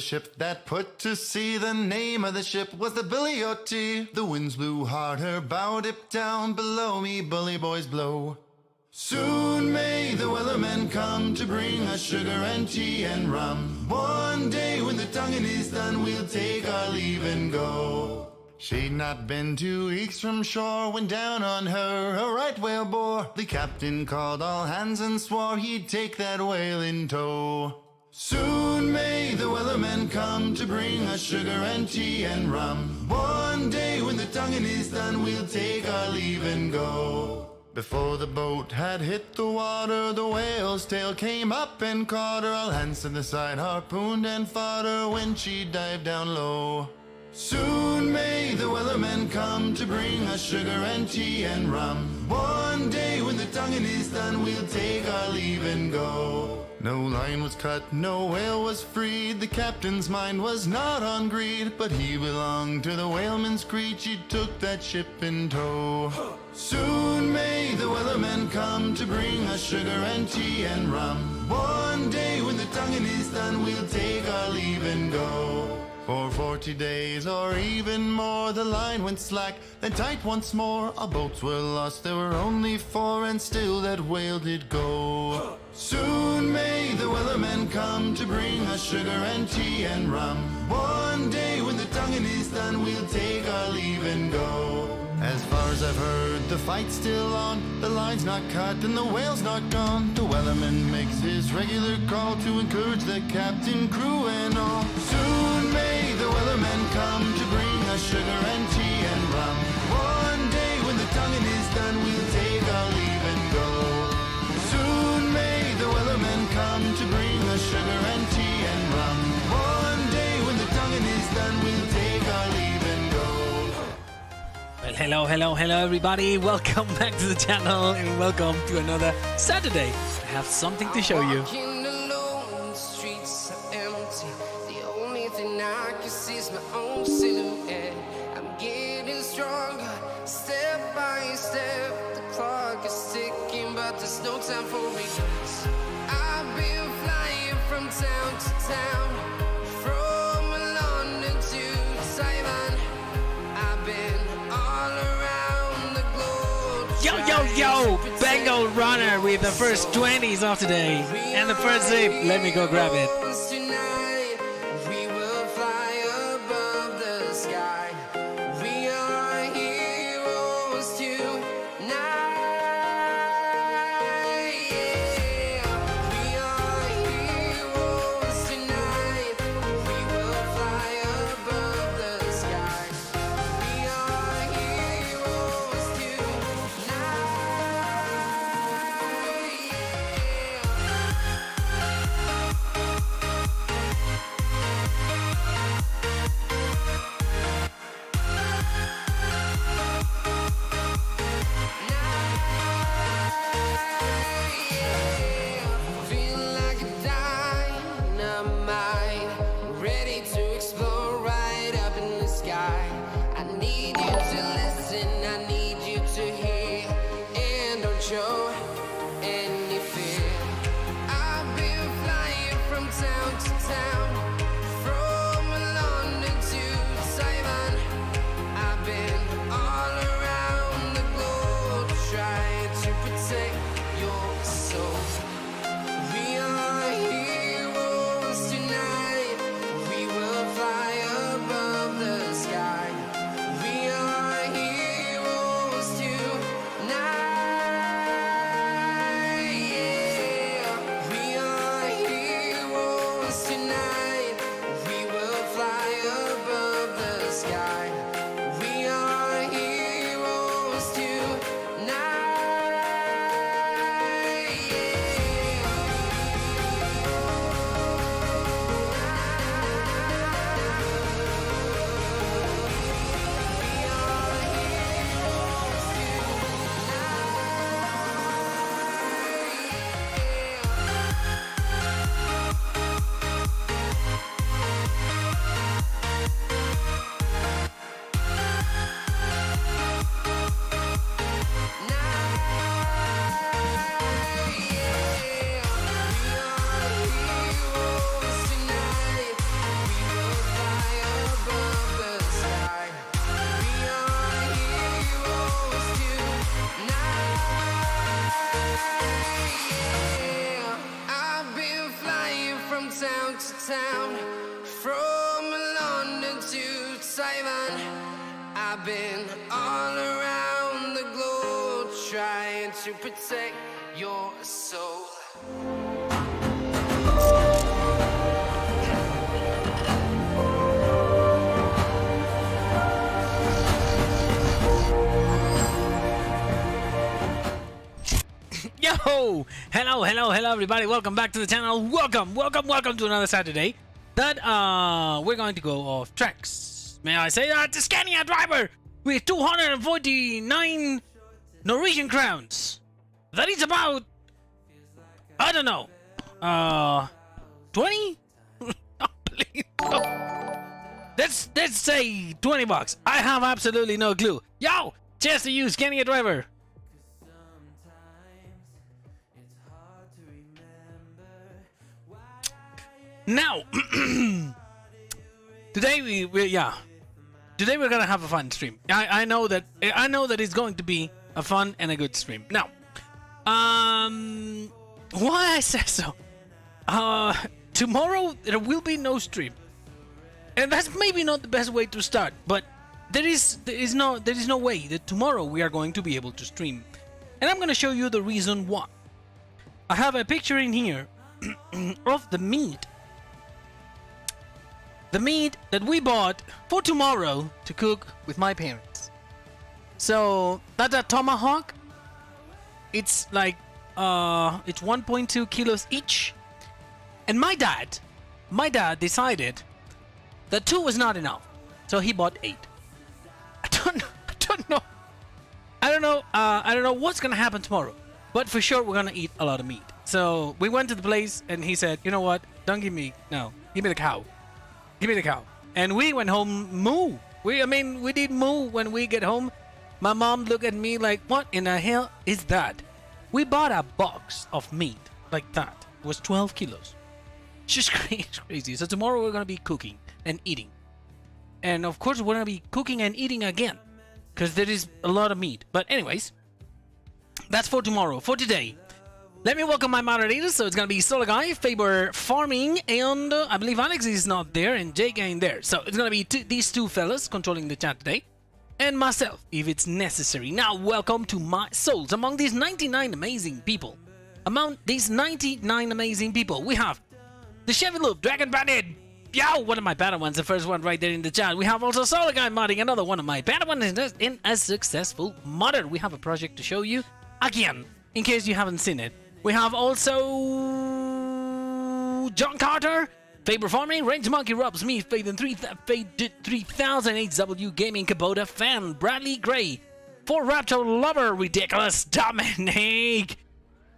Ship that put to sea, the name of the ship was the Billy O.T. The winds blew hard, her bow dipped down, below me bully boys blow. Soon may the wellerman come to bring us sugar and tea and rum. One day when the tonguing is done, we'll take our leave and go. She'd not been 2 weeks from shore when down on her a right whale bore. The captain called all hands and swore he'd take that whale in tow. Soon may the wellerman come to bring us sugar and tea and rum. One day when the tonguing is done, we'll take our leave and go. Before the boat had hit the water, the whale's tail came up and caught her. All hands to the side harpooned and fought her when she dived down low. Soon may the wellerman come to bring us sugar and tea and rum. One day when the tonguing is done, we'll take our leave and go. No line was cut, no whale was freed. The captain's mind was not on greed, but he belonged to the whaleman's creed. She took that ship in tow. Soon may the wellerman come to bring us sugar and tea and rum. One day when the tonguing is done, we'll take our leave and go. For 40 days or even more, the line went slack, then tight once more. Our boats were lost, there were only 4, and still that whale did go. Soon may the wellerman come to bring us sugar and tea and rum. One day when the tonguing is done, we'll take our leave and go. As far as I've heard, the fight's still on. The line's not cut and the whale's not gone. The wellerman makes his regular call to encourage the captain, crew and all. Soon may the wellerman come to bring us sugar and tea and rum. One day when the tonguing is done, we'll take our leave and go. Soon may the wellerman come to bring us sugar and tea and rum. One day when the tonguing is done, we'll take our leave and go. Well, hello everybody, welcome back to the channel and welcome to another Saturday. I have something to show you. Walking alone, the streets are empty. The only thing I can see is my own silhouette. I'm getting stronger, step by step. The clock is ticking, but there's no time for regrets. I've been flying from town to town, from London to Taiwan. I've been all around the globe. Yo, Bengal runner with the first 20s of today and the first zip. Let me go grab it. Tonight, we will fly above the sky. We are heroes tonight. Yeah, we are heroes tonight. We will fly above the sky. We are heroes tonight. Yeah. From London to Taiwan, I've been all around the globe trying to protect your soul. Yo! Hello everybody, welcome back to the channel. Welcome to another Saturday that we're going to go off tracks. May I say that? The Scania driver with 249 Norwegian crowns. That is about, I don't know, 20? Let's say 20 bucks. I have absolutely no clue. Yo! Cheers to you, Scania driver. Now, today today we're gonna have a fun stream. I know that it's going to be a fun and a good stream. Now, why I say so? Tomorrow there will be no stream, and that's maybe not the best way to start. But there is no way that tomorrow we are going to be able to stream, and I'm gonna show you the reason why. I have a picture in here of the meat. The meat that we bought for tomorrow to cook with my parents. So that's a tomahawk. It's like it's 1.2 kilos each. And my dad decided that 2 was not enough, so he bought 8. I don't know what's gonna happen tomorrow, but for sure we're gonna eat a lot of meat. So we went to the place and he said, you know what? Don't give me give me the cow. Give me the cow. And we went home moo. We did moo when we get home. My mom looked at me like, what in the hell is that? We bought a box of meat like that. It was 12 kilos. It's just crazy. So tomorrow we're going to be cooking and eating. And of course we're going to be cooking and eating again, because there is a lot of meat. But anyways, that's for tomorrow. For today, let me welcome my moderators. So it's gonna be Solo Guy, Faber Farming, and I believe Alex is not there, and Jake ain't there. So it's gonna be these two fellas controlling the chat today, and myself if it's necessary. Now, welcome to my souls. Among these 99 amazing people, we have the Chevy Loop, Dragon Bandit. Yo, one of my Padawans, the first one right there in the chat. We have also Solo Guy modding, another one of my Padawans in a successful modder. We have a project to show you again, in case you haven't seen it. We have also John Carter, Faber Farming, Range Monkey, Rob Smith, Faden 3000, HW Gaming, Kubota Fan, Bradley Gray, For Raptor Lover, Ridiculous Dominic.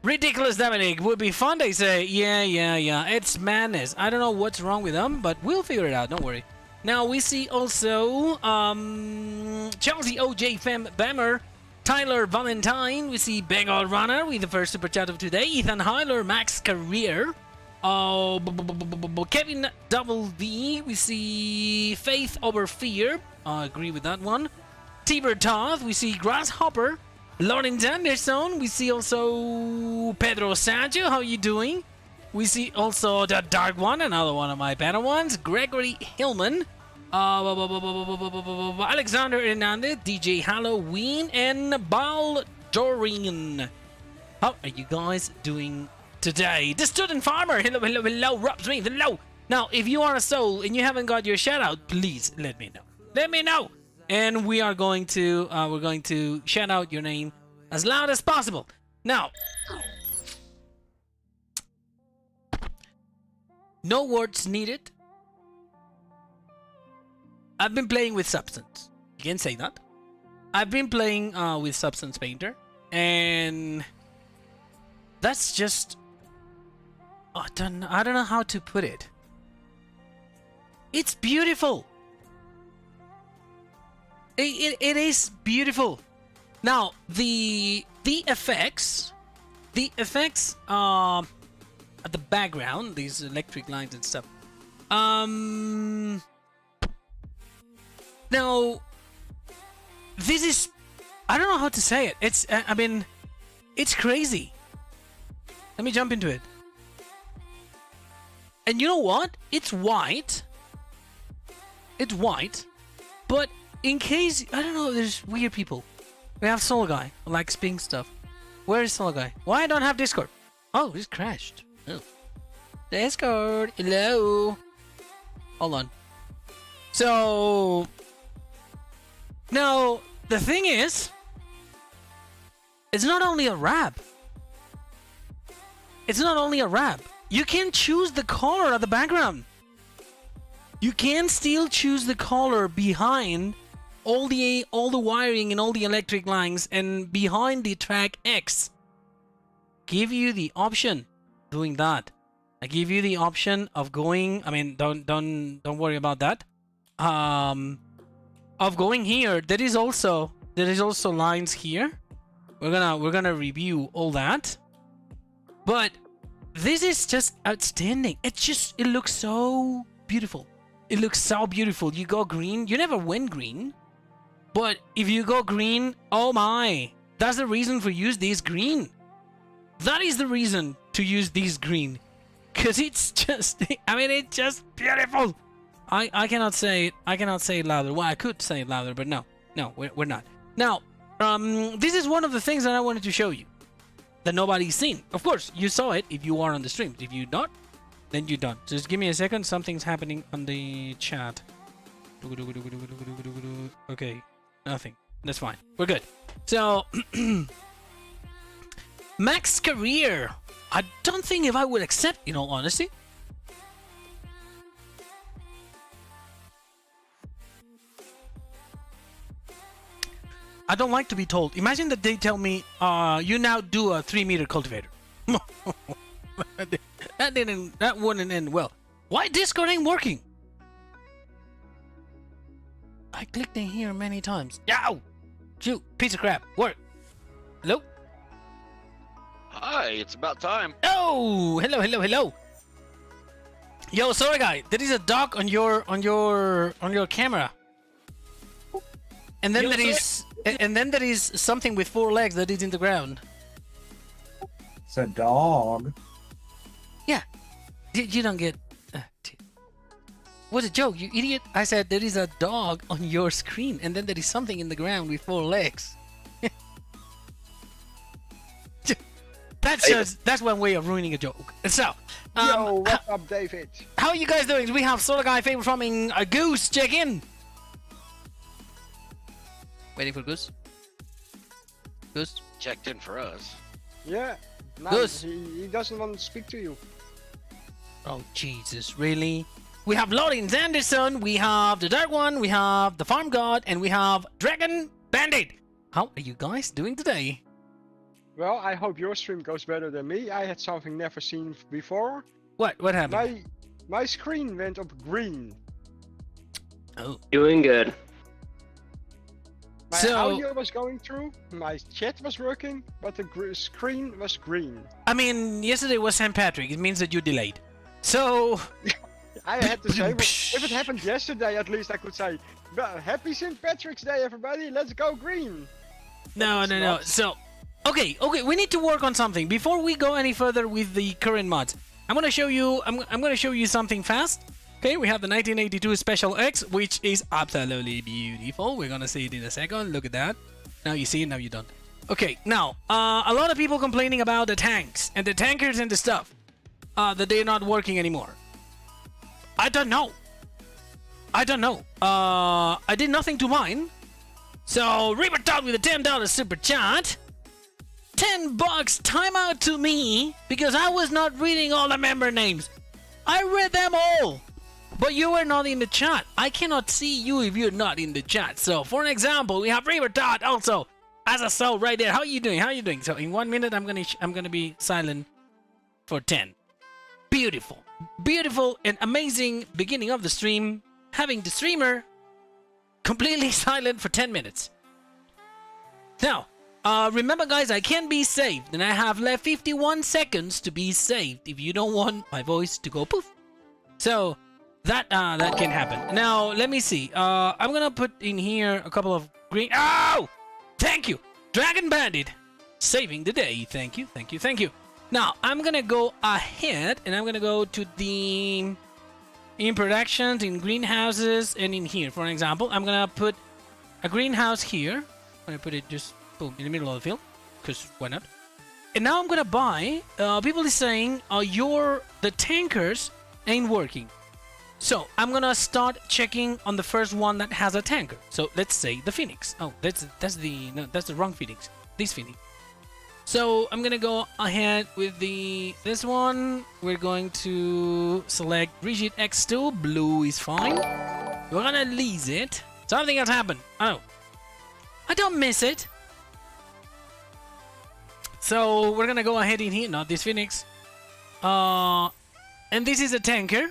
Ridiculous Dominic would be fun, they say. Yeah. It's madness. I don't know what's wrong with them, but we'll figure it out. Don't worry. Now we see also Chelsea OJ Fem Bammer, Tyler Valentine, we see Bengal Runner with the first super chat of today, Ethan Hyler, Max Career, Kevin Double V, we see Faith Over Fear, I agree with that one, Tiber Toth, we see Grasshopper, Lawrence Anderson, we see also Pedro Sancho, how you doing? We see also the Dark One, another one of my Padawans, Gregory Hillman, Alexander Hernandez, DJ Halloween, and Baldorian. How are you guys doing today? The Student Farmer, hello, Rob Smith, hello. Now, if you are a soul and you haven't got your shout out, please let me know. And we are going to shout out your name as loud as possible. Now, no words needed. I've been playing with Substance. You can say that. I've been playing with Substance Painter, and that's just I don't know how to put it. It's beautiful. It is beautiful. Now the effects at the background, these electric lines and stuff. Now, this is, I don't know how to say it. It's, it's crazy. Let me jump into it. And you know what? It's white, It's white, but in case, I don't know, there's weird people. We have Solo Guy, who likes pink stuff. Where is Solo Guy? Why I don't have Discord? Oh, he's crashed. Oh. Discord, hello. Hold on. So, now, the thing is, it's not only a wrap. It's not only a wrap. You can choose the color of the background. You can still choose the color behind all the wiring and all the electric lines and behind the track X. Give you the option doing that. I give you the option of going. I mean, don't worry about that. Of going here. There is also lines here. We're gonna review all that. But this is just outstanding. It looks so beautiful. It looks so beautiful. You go green. You never win green. But if you go green, oh my. That's the reason for use this green. That is the reason to use this green. Because it's just, I mean, it's just beautiful. I cannot say it. I cannot say it louder. Well, I could say it louder, but no. No, we're not. Now, this is one of the things that I wanted to show you. That nobody's seen. Of course, you saw it if you are on the stream. If you not, then you don't. Just give me a second. Something's happening on the chat. Okay, nothing. That's fine. We're good. So, max career. I don't think if I would accept, in all honesty. I don't like to be told. Imagine that they tell me, you now do a 3-meter cultivator. That wouldn't end well. Why Discord ain't working? I clicked in here many times. Yow! Shoot, piece of crap. Work. Hello? Hi, it's about time. Oh, hello. Yo, sorry guy, there is a dog on your camera. And then there is something with 4 legs that is in the ground. It's a dog. Yeah. You don't get... What a joke, you idiot. I said there is a dog on your screen and then there is something in the ground with 4 legs. That's one way of ruining a joke. So, yo, what's up, David? How are you guys doing? We have Solar Guy Favorite Farming a Goose. Check in. Waiting for Goose. Goose. Checked in for us. Yeah. No, Goose. he doesn't want to speak to you. Oh Jesus, really? We have Lawrence Anderson. We have the Dark One. We have the Farm God, and we have Dragon Bandit. How are you guys doing today? Well, I hope your stream goes better than me. I had something never seen before. What happened? My screen went up green. Oh. Doing good. My audio was going through, my chat was working, but the screen was green. I mean, yesterday was St. Patrick. It means that you delayed. So... I had to say, if it happened yesterday, at least I could say, well, happy St. Patrick's Day, everybody, let's go green. No. So, okay, we need to work on something. Before we go any further with the current mods, I'm gonna show you something fast. Okay, we have the 1982 Special X, which is absolutely beautiful. We're gonna see it in a second. Look at that. Now you see it, now you don't. Okay, now, a lot of people complaining about the tanks and the tankers and the stuff that they're not working anymore. I don't know. I did nothing to mine. So, Reaper Todd with a $10 super chat. $10 timeout to me because I was not reading all the member names. I read them all. But you were not in the chat. I cannot see you if you're not in the chat. So, for an example, we have Reaper Todd also as a soul right there. How are you doing? So, in 1 minute, I'm gonna be silent for 10. Beautiful and amazing beginning of the stream. Having the streamer completely silent for 10 minutes. Now, remember guys, I can be saved and I have left 51 seconds to be saved if you don't want my voice to go poof. So, that can happen. Now, let me see. I'm gonna put in here a couple of green... Oh! Thank you! Dragon Bandit! Saving the day. Thank you. Now, I'm gonna go ahead and I'm gonna go to the in productions, in greenhouses, and in here. For example, I'm gonna put a greenhouse here. I'm gonna put it just boom in the middle of the field, because why not? And now I'm gonna buy. People is saying the tankers ain't working. So I'm gonna start checking on the first one that has a tanker. So let's say the Phoenix. Oh, that's the wrong Phoenix. This Phoenix. So I'm gonna go ahead with this one. We're going to select Rigid X2. Blue is fine. We're gonna lease it. Something has happened. Oh, I don't miss it. So we're gonna go ahead in here. Not this Phoenix. And this is a tanker.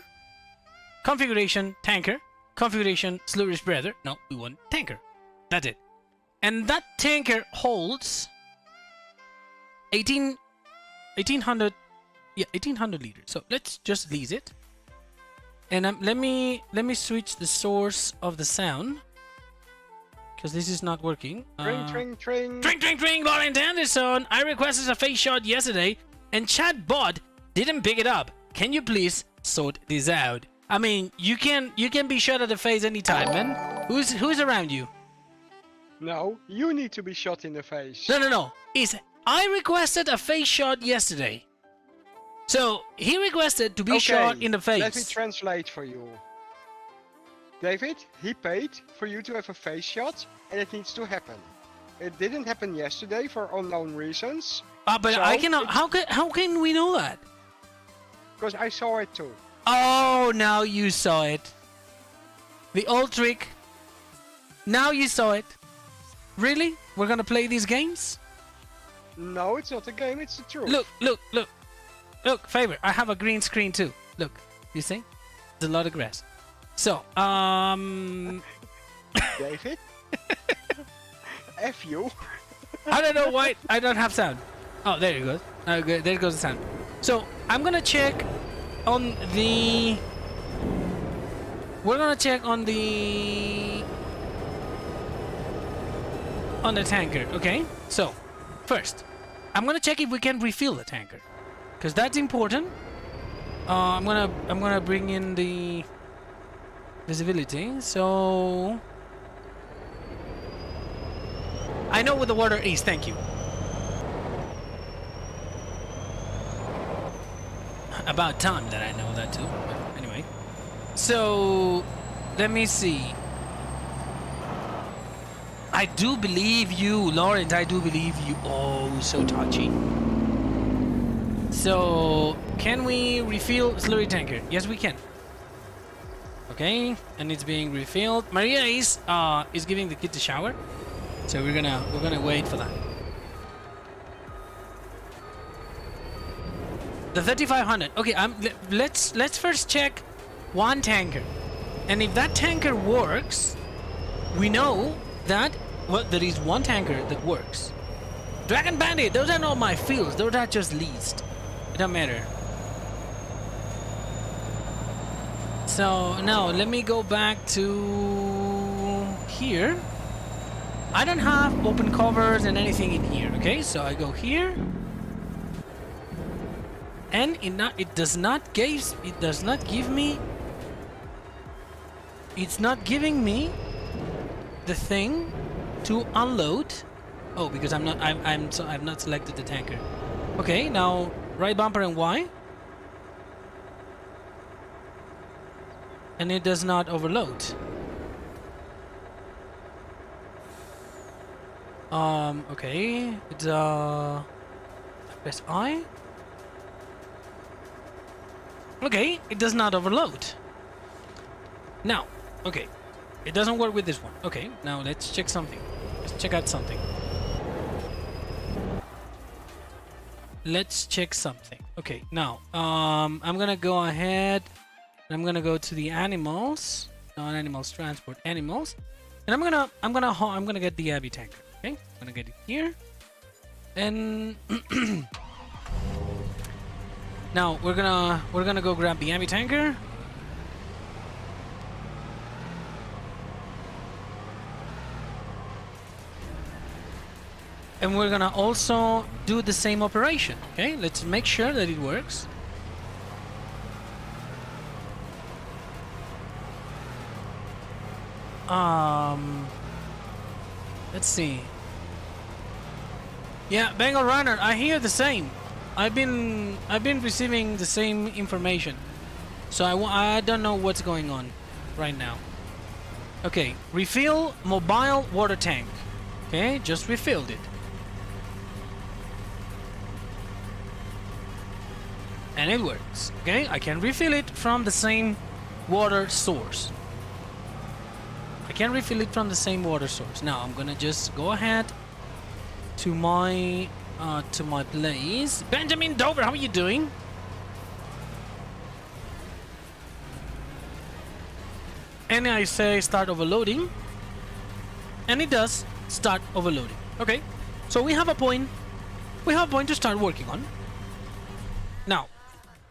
Configuration tanker. Configuration slurry spreader. No, we want tanker. That's it. And that tanker holds 1800 liters. So let's just lease it. And let me switch the source of the sound, because this is not working. Tring. Tring, Laurent Anderson. I requested a face shot yesterday, and chatbot didn't pick it up. Can you please sort this out? I mean, you can be shot at the face anytime, man. Who's around you? No, you need to be shot in the face. No. I requested a face shot yesterday. So he requested to be shot in the face. Let me translate for you. David, he paid for you to have a face shot, and it needs to happen. It didn't happen yesterday for unknown reasons. But so I cannot. How can we know that? Because I saw it too. Oh, now you saw it. The old trick. Now you saw it. Really? We're gonna play these games? No, it's not a game, it's the truth. Look, favor, I have a green screen too. Look, you see? There's a lot of grass. So, David? F you. I don't know why I don't have sound. Oh, there it goes. Okay, there goes the sound. So, I'm gonna check on the... We're gonna check on the tanker, okay? So, first, I'm gonna check if we can refill the tanker, because that's important. I'm gonna bring in the visibility. So I know where the water is. Thank you. About time that I know that too. But anyway, so let me see. I do believe you, Laurent. I do believe you. Oh, so touchy. So, can we refill slurry tanker? Yes, we can. Okay, and it's being refilled. Maria is giving the kid the shower, so we're gonna wait for that. The 3500. Okay, let's first check one tanker, and if that tanker works, we know that, well, there is one tanker that works. Dragon Bandit, those are not my fields, those are just leased. It don't matter. So now let me go back to here. I don't have open covers and anything in here, okay? So I go here, and it does not give me. It's not giving me the thing to unload. Oh, because I've not selected the tanker. Okay, now right bumper and Y, and it does not overload. Okay, it's press I. Okay, it does not overload. Now, okay, it doesn't work with this one. Okay, now let's check something. Let's check out something. Let's check something. Okay, now I'm gonna go ahead. I'm gonna go to the animals, not animals, transport animals, and I'm gonna get the Abbey tanker. Okay, I'm gonna get it here, and now we're gonna go grab the Abbey tanker. And we're gonna also do the same operation. Okay, let's make sure that it works. Let's see. Yeah, Bengal Runner, I hear the same. I've been receiving the same information. So I don't know what's going on right now. Okay, refill mobile water tank. Okay, just refilled it. And it works. Okay, I can refill it from the same water source. I can refill it from the same water source. Now I'm gonna just go ahead to my place. Benjamin Dover, how are you doing? And I say start overloading, and it does start overloading. Okay, so we have a point. We have a point to start working on. Now,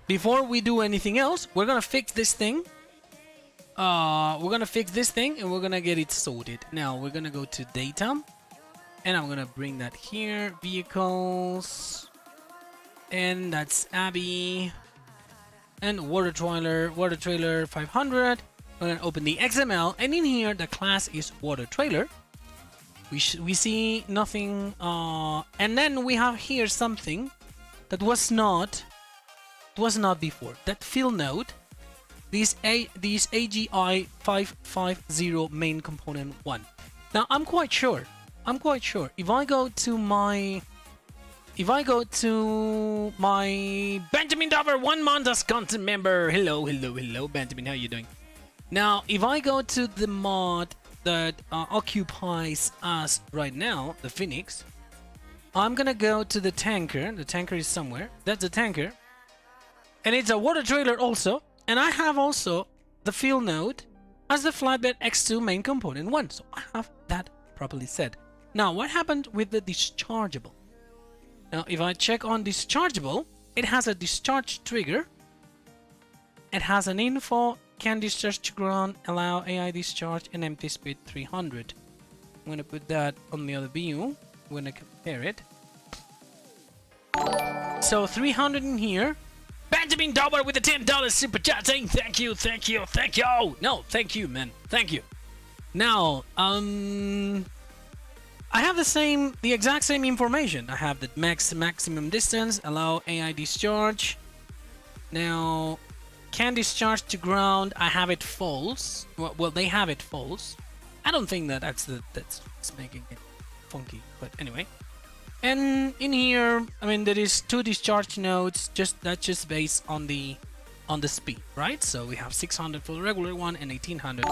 before we do anything else, we're gonna fix this thing. We're gonna fix this thing, and we're gonna get it sorted. Now we're gonna go to data, and I'm gonna bring that here. Vehicles, and that's Abbey, and water trailer 500. We're gonna open the XML, and in here the class is water trailer. We see nothing, and then we have here something that was not before. That fill node, this AGI 550 main component 1. Now I'm quite sure. If I go to my Benjamin Dover 1 month as content member. Hello, Benjamin. How are you doing? Now, if I go to the mod that occupies us right now, the Phoenix, I'm gonna go to the tanker. The tanker is somewhere. That's the tanker. And it's a water trailer also. And I have also the fill node as the flatbed X2 main component 1. So I have that properly set. Now, what happened with the dischargeable? Now, if I check on dischargeable, it has a discharge trigger. It has an info. Can discharge to ground, allow AI discharge, and empty speed 300. I'm going to put that on the other view. I'm going to compare it. So 300 in here. Benjamin Dover with the $10 super chat saying thank you. No, thank you, man. Thank you. Now, I have the exact same information. I have the maximum distance, allow AI discharge. Now, can discharge to ground. I have it false. Well, they have it false. I don't think that's making it funky, but anyway. And in here, I mean, there is 2 discharge nodes. That's just based on the speed, right? So we have 600 for the regular one and 1800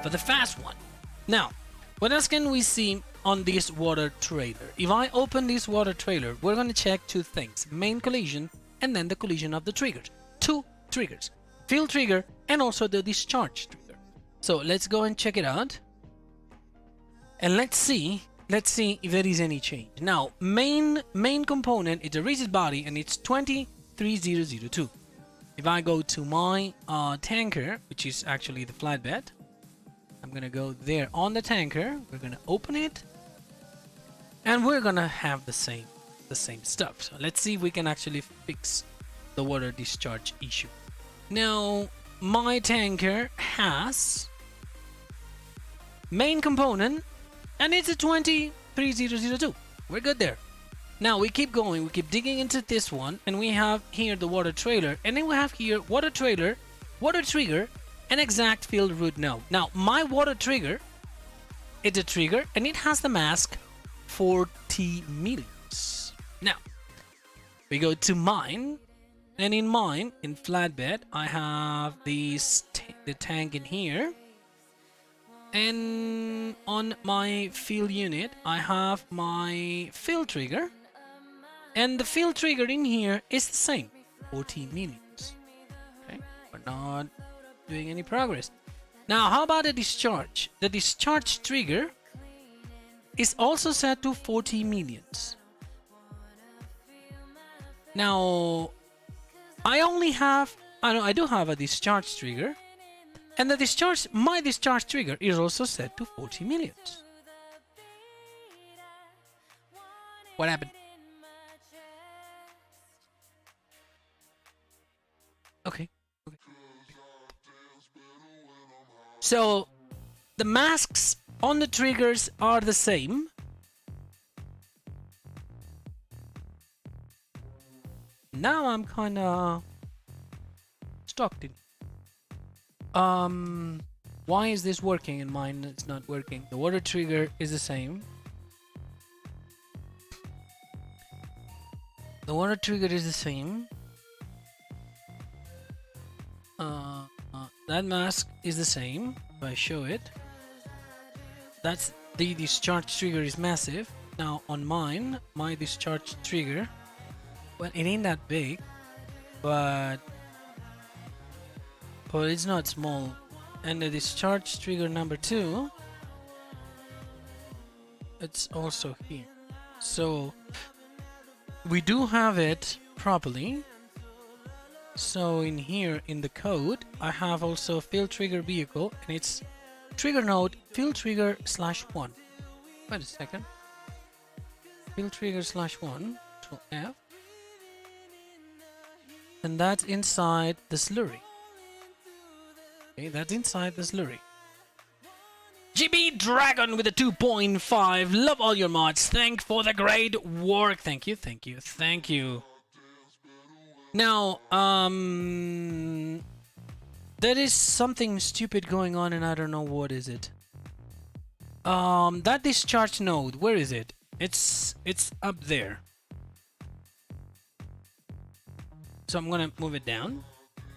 for the fast one. Now, what else can we see on this water trailer? If I open this water trailer, we're going to check 2 things: main collision and then the collision of the triggers. 2 triggers, fill trigger and also the discharge trigger. So let's go and check it out, and let's see if there is any change. Now, main component is a rigid body and it's 23002. If I go to my tanker, which is actually the flatbed, I'm gonna go there on the tanker. We're gonna open it, and we're gonna have the same stuff. So let's see if we can actually fix the water discharge issue. Now, my tanker has main component, and it's a 23002. We're good there. Now we keep going, we keep digging into this one, and we have here the water trailer, and then we have here water trailer, water trigger, and exact field route node. Now, my water trigger, it's a trigger, and it has the mask 40 millions. Now, we go to mine. And in mine, in flatbed, I have the tank in here. And on my fill unit, I have my fill trigger. And the fill trigger in here is the same, 14 millions. Okay, we're not doing any progress. Now, how about the discharge? The discharge trigger is also set to 40 millions. Now, I do have a discharge trigger, and my discharge trigger is also set to 40 millions. What happened? Okay. So the masks on the triggers are the same. Now I'm kind of stuck. Why is this working and mine it's not working? The water trigger is the same. The water trigger is the same. That mask is the same. If I show it, that's the discharge trigger is massive. Now on mine, my discharge trigger, well, it ain't that big, but it's not small. And the discharge trigger number 2, it's also here. So we do have it properly. So in here in the code, I have also fill trigger vehicle, and it's trigger node fill trigger /1. Wait a second. Fill trigger /1 to F, and that's inside the slurry. Okay, that's inside the slurry. GB Dragon with a 2.5. Love all your mods. Thank for the great work. Thank you, thank you, thank you. Now, there is something stupid going on, and I don't know what is it. That discharge node, where is it? It's up there. So I'm gonna move it down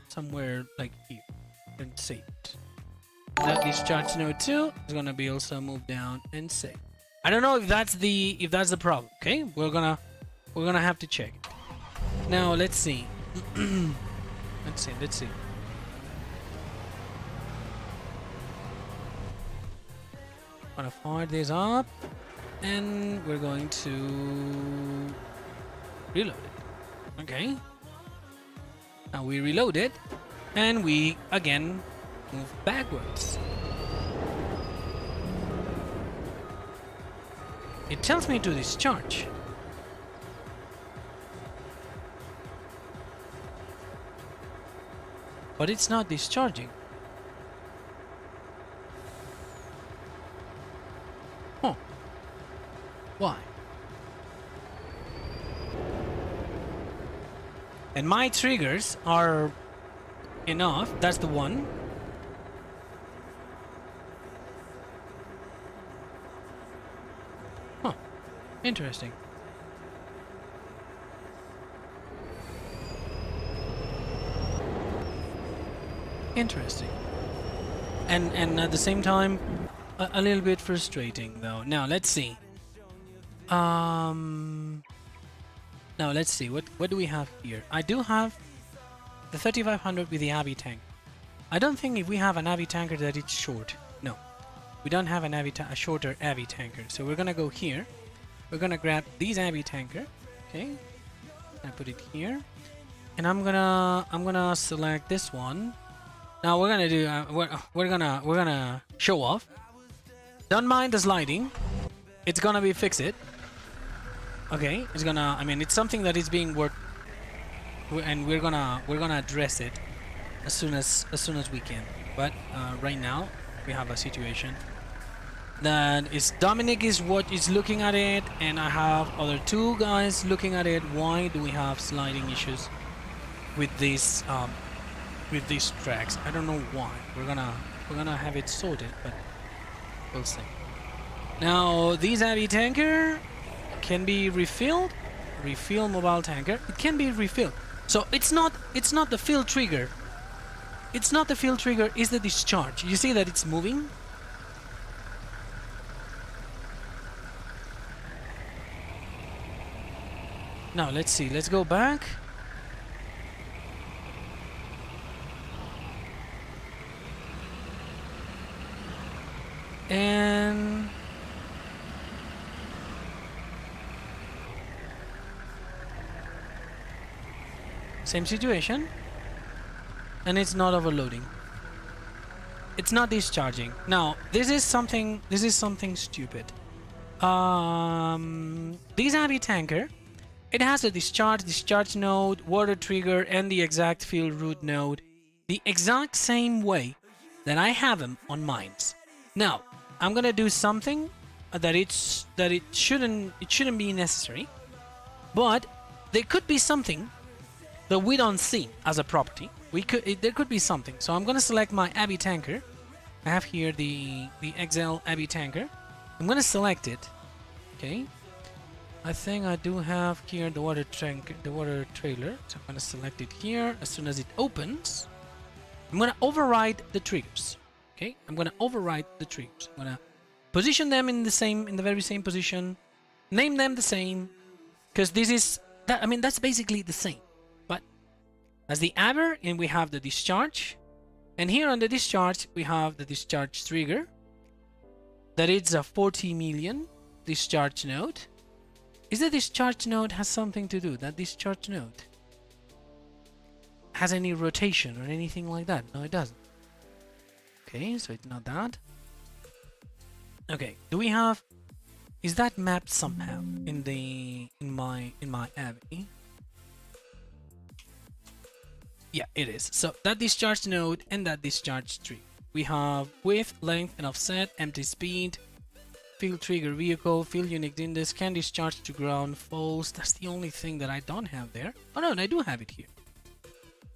somewhere like here and save it. That discharge node 2 is gonna be also moved down and saved. I don't know if that's the problem. Okay, we're gonna have to check it. Now let's see. let's see. Gonna fire this up, and we're going to reload it. Okay. Now we reload it, and we again move backwards. It tells me to discharge. But it's not discharging. Huh. Why? And my triggers are enough. That's the one. Huh. Interesting. Interesting. And at the same time, a little bit frustrating though. Now let's see. Now let's see. What do we have here? I do have the 3500 with the Abbey tank. I don't think if we have an Abbey tanker that it's short. No, we don't have an a shorter Abbey tanker. So we're gonna go here. We're gonna grab these Abbey tanker. Okay. I put it here, and I'm gonna select this one. Now we're gonna do we're gonna show off. Don't mind the sliding. It's gonna be fix it. Okay, it's gonna. I mean, it's something that is being worked, and we're gonna address it as soon as we can. But right now we have a situation that is Dominic is what is looking at it, and I have other 2 guys looking at it. Why do we have sliding issues with these tracks? I don't know why. We're gonna have it sorted, but we'll see. Now these Abbey tanker can be refilled. Refill mobile tanker. It can be refilled. So it's not the fill trigger. It's not the fill trigger. It's the discharge. You see that it's moving. Now let's see. Let's go back. And same situation, and it's not overloading. It's not discharging. Now this is something stupid. This Abbey tanker, it has a discharge node, water trigger, and the exact fill root node the exact same way that I have them on mines. Now, I'm gonna do something that it shouldn't be necessary, but there could be something that we don't see as a property. There could be something. So I'm gonna select my Abbey tanker. I have here the XL Abbey tanker. I'm gonna select it. Okay. I think I do have here the water tank, the water trailer. So I'm gonna select it here. As soon as it opens, I'm gonna override the triggers. Okay, I'm gonna override the triggers. I'm gonna position them in the very same position, name them the same, because this is that. I mean, that's basically the same. But as the Abbey, and we have the discharge, and here on the discharge we have the discharge trigger. That is a 40 million discharge node. Is the discharge node has something to do? That discharge node has any rotation or anything like that? No, it doesn't. Okay, so it's not that. Okay, do we have? Is that mapped somehow in my Abbey? Yeah, it is. So that discharge node and that discharge tree. We have width, length, and offset, empty speed, field trigger vehicle, field unit index, can discharge to ground, false. That's the only thing that I don't have there. Oh no, I do have it here.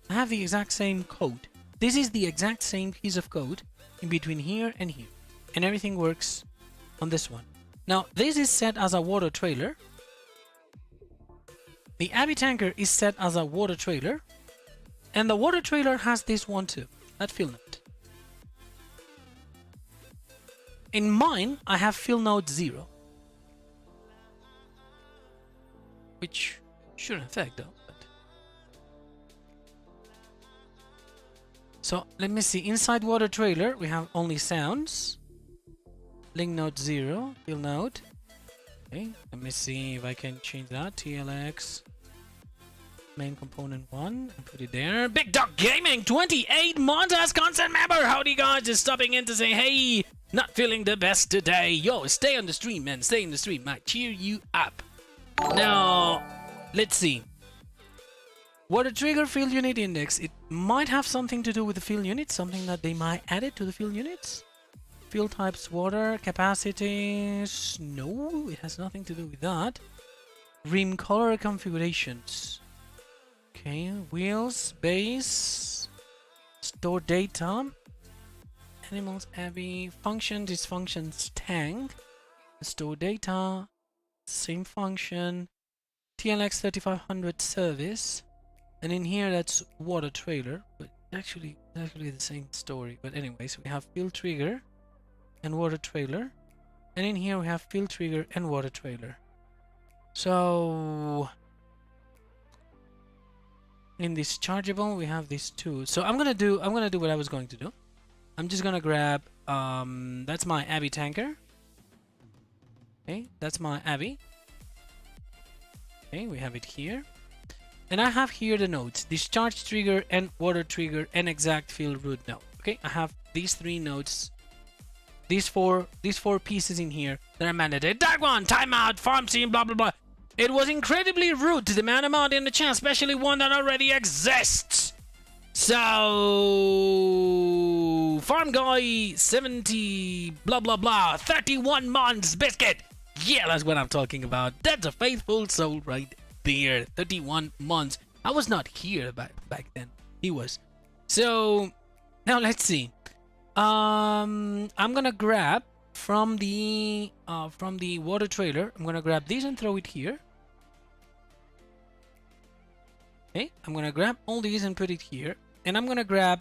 I have the exact same code. This is the exact same piece of code in between here and here. And everything works on this one. Now, this is set as a water trailer. The Abbey tanker is set as a water trailer. And the water trailer has this one too, that field node. In mine, I have field node 0. Which shouldn't affect though. So let me see, inside water trailer we have only sounds. Link node 0, field node. Okay, let me see if I can change that. TLX main component 1 and put it there. Big Dog Gaming 28 months as constant member. Howdy guys, just stopping in to say hey, not feeling the best today. Yo, stay on the stream, man. Stay in the stream. Might cheer you up. Now, let's see. Water trigger field unit index. It might have something to do with the field unit, something that they might add it to the field units. Field types water, capacities. No, it has nothing to do with that. Rim color configurations. Okay, wheels, base, store data, animals, Abbey, functions is functions tank, store data, same function, TLX 3500 service. And in here that's water trailer, but actually the same story. But anyways, we have field trigger and water trailer, and in here we have field trigger and water trailer. So in dischargeable we have these two. So I'm gonna do what I was going to do. I'm just gonna grab that's my Abbey tanker. Okay, that's my Abbey. Okay, we have it here. And I have here the nodes, discharge trigger and water trigger and exact field root node. Okay, I have these 3 nodes, these four pieces in here that are mandated. That one, timeout, farm scene, blah blah blah. It was incredibly rude to demand them out in the chat, especially one that already exists. So farm guy 70 blah blah blah 31 months biscuit. Yeah, that's what I'm talking about. That's a faithful soul right there. 31 months. I was not here back then. He was. So now let's see. I'm gonna grab from the water trailer. I'm gonna grab these and throw it here. Okay, I'm gonna grab all these and put it here, and I'm gonna grab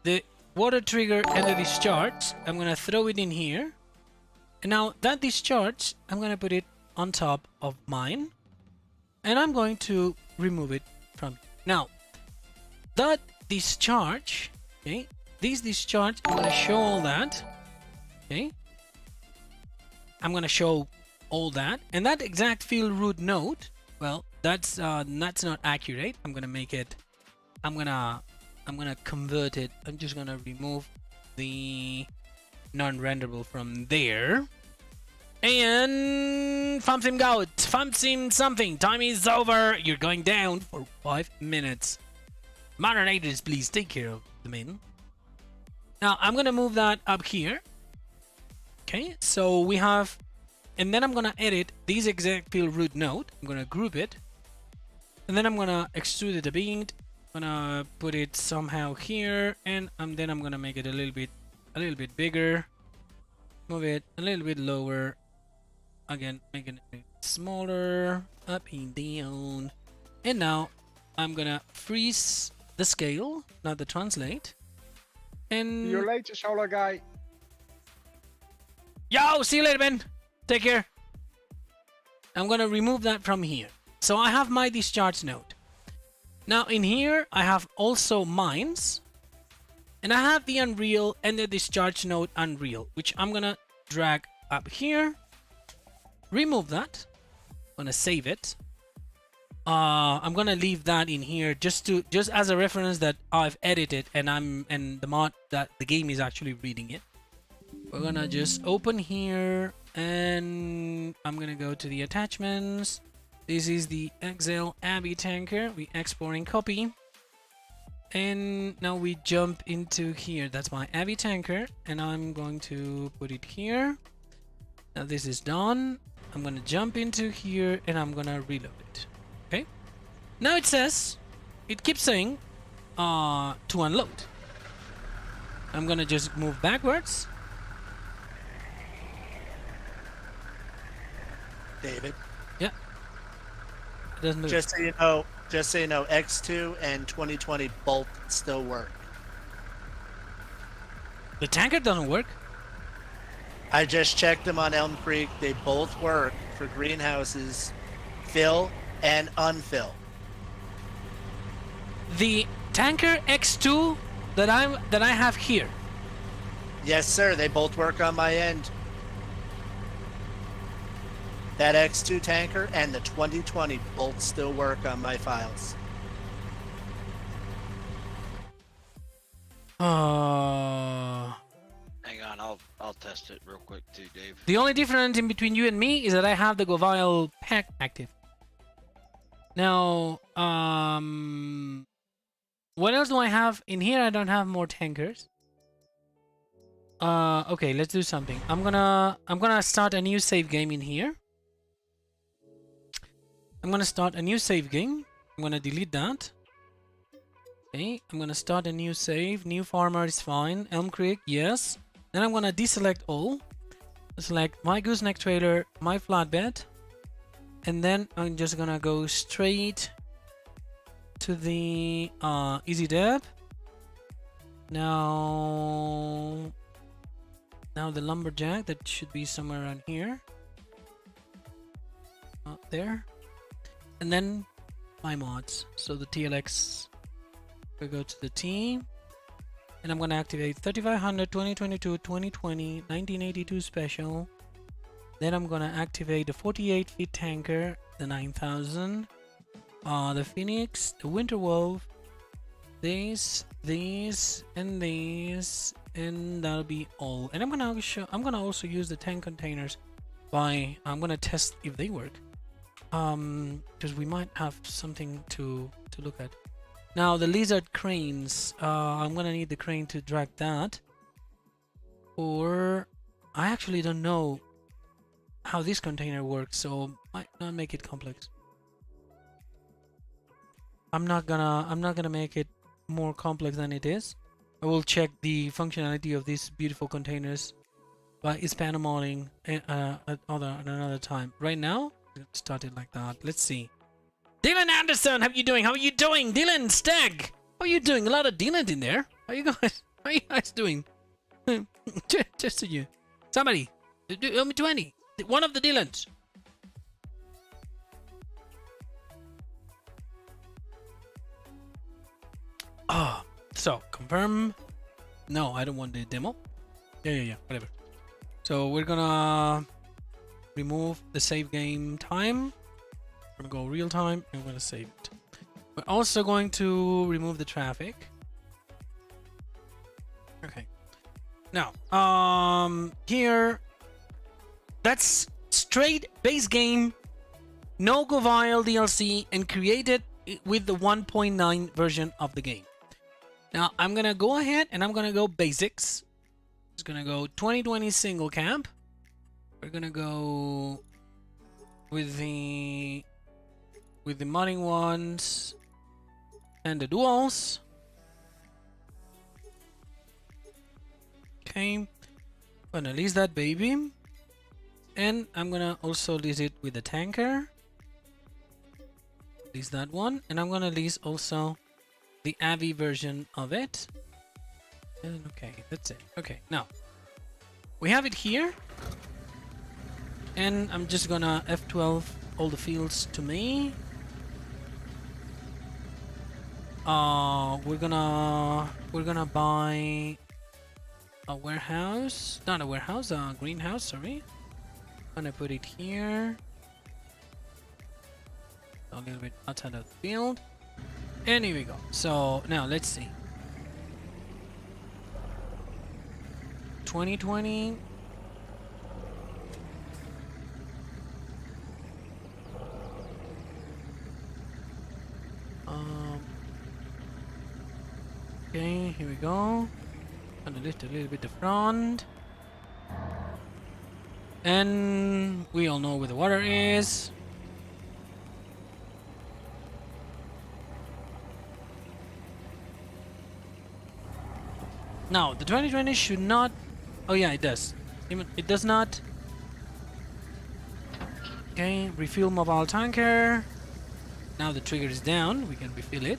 the water trigger and the discharge. I'm gonna throw it in here, and now that discharge, I'm gonna put it on top of mine, and I'm going to remove it from now. That discharge, okay, this discharge, I'm gonna show all that. Okay, I'm gonna show all that, and that exact field root node. Well, that's not accurate. I'm gonna make it. I'm gonna convert it. I'm just gonna remove the non-renderable from there. And Famsim Gout, Famsim something. Time is over. You're going down for 5 minutes. Moderators, please take care of the men. Now I'm gonna move that up here. Okay, so we have, and then I'm gonna edit this exact field root node. I'm gonna group it, and then I'm gonna extrude it a bit. I'm gonna put it somehow here, and then I'm gonna make it a little bit bigger. Move it a little bit lower. Again, make it a bit smaller. Up and down. And now I'm gonna freeze the scale, not the translate. And See you later, solar guy. yo, see you later, man. Take care. I'm gonna remove that from here. So I have my discharge node. Now in here I have also mines, and I have the Unreal and the discharge node Unreal, which I'm gonna drag up here. Remove that. I'm gonna save it. I'm gonna leave that in here just as a reference that I've edited and the mod that the game is actually reading it. We're gonna just open here, and I'm gonna go to the attachments. This is the Excel Abbey tanker. We export and copy, and now we jump into here. That's my Abbey tanker, and I'm going to put it here. Now this is done. I'm gonna jump into here, and I'm gonna reload it. Okay. Now it keeps saying to unload. I'm gonna just move backwards. David, Yeah. It doesn't do it. just so you know, X2 and 2020 both still work. The tanker doesn't work. I just checked them on Elm Creek. They both work for greenhouses, fill and unfill. The tanker X2 that I have here. Yes, sir. They both work on my end. That X2 tanker and the 2020 both still work on my files. Hang on, I'll test it real quick too, Dave. The only difference in between you and me is that I have the Govile pack active. Now, what else do I have in here? I don't have more tankers. Okay, let's do something. I'm gonna start a new save game in here. I'm gonna start a new save game. I'm gonna delete that. Okay, I'm gonna start a new save. New farmer is fine. Elm Creek, yes. Then I'm gonna deselect all. Select my gooseneck trailer, my flatbed, and then I'm just gonna go straight to the easy deb. Now the lumberjack, that should be somewhere around here. There. And then my mods. So the TLX, we go to the T, and I'm gonna activate 3500, 2022, 2020, 1982 special. Then I'm gonna activate the 48 feet tanker, the 9000, the Phoenix, the Winter Wolf, these, and these, and that'll be all. And I'm gonna also use the tank containers I'm gonna test if they work. Because we might have something to look at. Now the lizard cranes, I'm gonna need the crane to drag that, or I actually don't know how this container works, so might not make it complex. I'm not gonna make it more complex than it is. I will check the functionality of these beautiful containers by Hispanomodding at another time. Right now, let's start it like that. Let's see. Dylan Anderson, how you doing? How are you doing? Dylan Stag, how are you doing? A lot of Dylan in there. How you guys doing? Just to you. Somebody, do me 20. One of the Dylans. So confirm. No, I don't want the demo. Yeah, whatever. So we're gonna remove the save game time. We're gonna go real time and we're gonna save it. We're also going to remove the traffic. Okay. Now, here, that's straight base game, no Govile DLC, and created with the 1.9 version of the game. Now I'm gonna go ahead and I'm gonna go basics. Just gonna go 2020 single camp. We're gonna go with the modding ones and the duels. Okay, I'm gonna lease that baby, and I'm gonna also lease it with the tanker. Lease that one, and I'm gonna lease also the Abbey version of it. And okay, that's it. Okay, now we have it here, and I'm just gonna F12 all the fields to me. We're gonna buy a warehouse, not a warehouse, a greenhouse. Sorry, I'm gonna put it here, a little bit outside of the field, and here we go. So now let's see. 2020. Okay, here we go. Gonna lift a little bit the front. And we all know where the water is. Now, the 2020 should not... Oh yeah, it does. It does not. Okay, refuel mobile tanker. Now the trigger is down, we can refill it.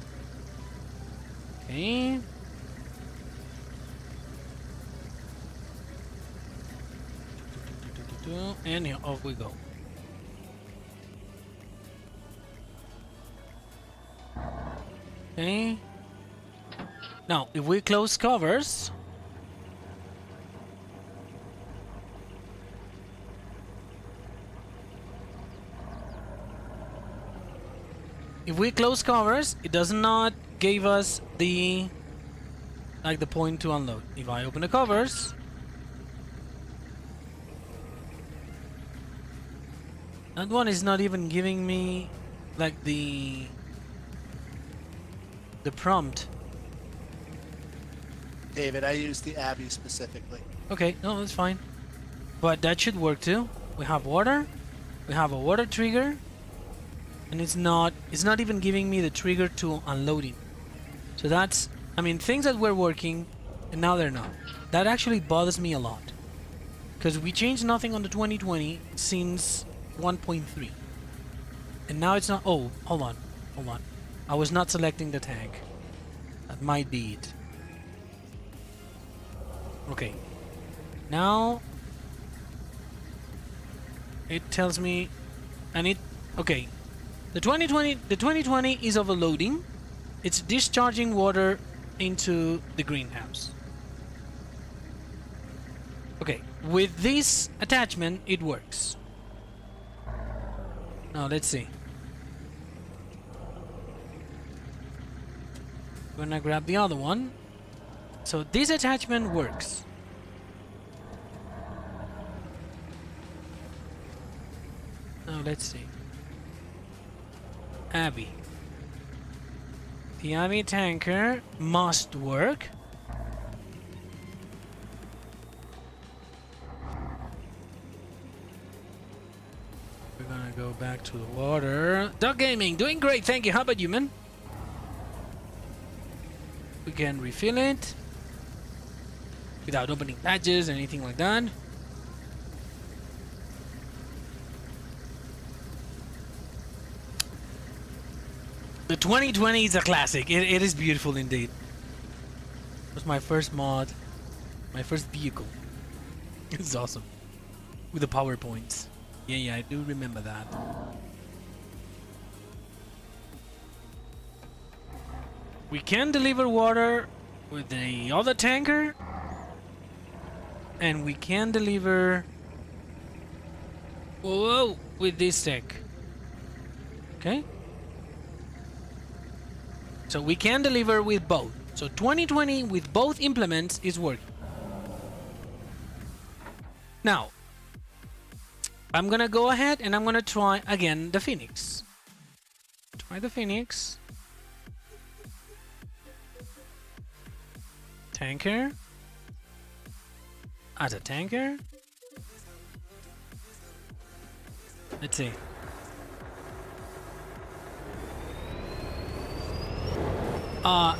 Okay. And here, off we go. Okay. Now, if we close covers, it does not give us the point to unload. If I open the covers, that one is not even giving me like the prompt. David, I use the Abbey specifically. Okay, no, that's fine. But that should work too. We have water. We have a water trigger. And it's not even giving me the trigger to unloading. So that's, I mean, things that were working and now they're not. That actually bothers me a lot. Because we changed nothing on the 2020 since 1.3. And now it's not, oh, hold on. I was not selecting the tank. That might be it. Okay. Now it tells me, and it, okay. The 2020 is overloading. It's discharging water into the greenhouse. Okay, with this attachment it works. Now let's see. I'm gonna grab the other one. So this attachment works. Now let's see. Abbey. The Abbey tanker must work. We're gonna go back to the water. Duck Gaming, doing great, thank you. How about you, man? We can refill it without opening patches or anything like that. The 2020 is a classic. It is beautiful indeed. It was my first mod, my first vehicle. It's awesome. With the PowerPoints. Yeah, I do remember that. We can deliver water with the other tanker. And we can deliver... Whoa, with this tech. Okay. So we can deliver with both. So 2020 with both implements is working. Now, I'm gonna go ahead and I'm gonna try again the Phoenix. Try the Phoenix. tanker. As a tanker. Let's see.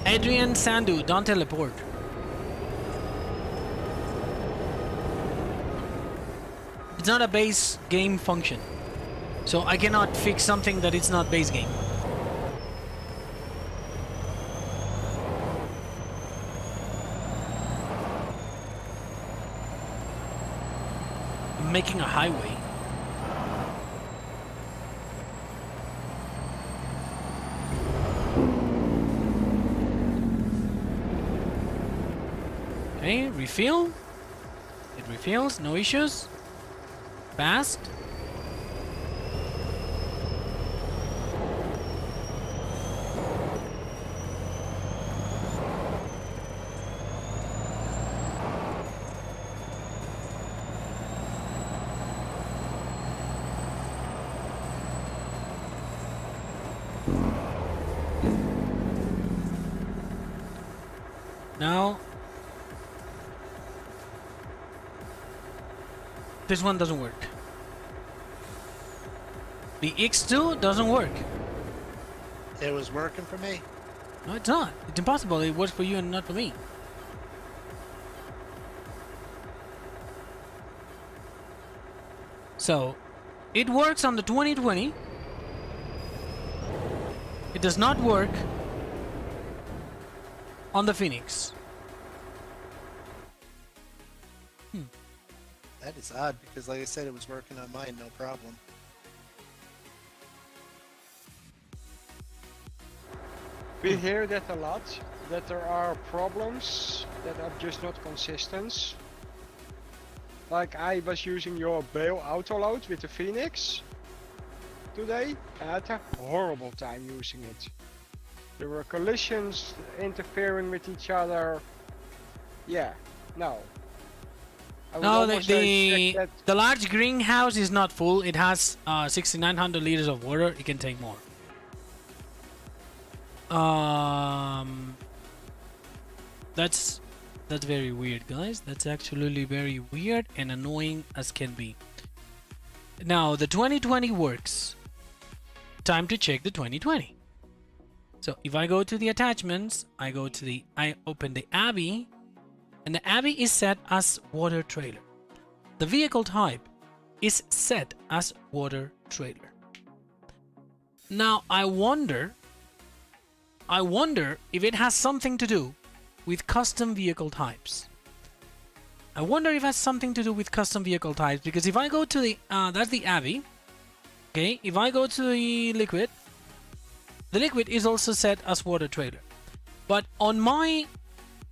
Adrian Sandu, don't teleport. It's not a base game function. So I cannot fix something that it's not base game. I'm making a highway. Okay, refill. It refills, no issues. Fast. Now this one doesn't work. The X2 doesn't work. It was working for me. No, it's not. It's impossible. It works for you and not for me. So, it works on the 2020. It does not work on the Phoenix. That is odd because, like I said, it was working on mine, no problem. We hear that a lot, that there are problems that are just not consistent. Like I was using your bail autoload with the Phoenix today, and I had a horrible time using it. There were collisions interfering with each other. Yeah, no. I would No, almost say check the large greenhouse is not full. It has 6,900 liters of water. It can take more. That's very weird, guys. That's actually very weird and annoying as can be. Now the 2020 works. Time to check the 2020. So if I go to the attachments, I open the Abbey, and the Abbey is set as water trailer. The vehicle type is set as water trailer. Now I wonder if it has something to do with custom vehicle types. I wonder if it has something to do with custom vehicle types, because if I go to the that's the Abbey. Okay, if I go to the liquid is also set as water trailer. But on my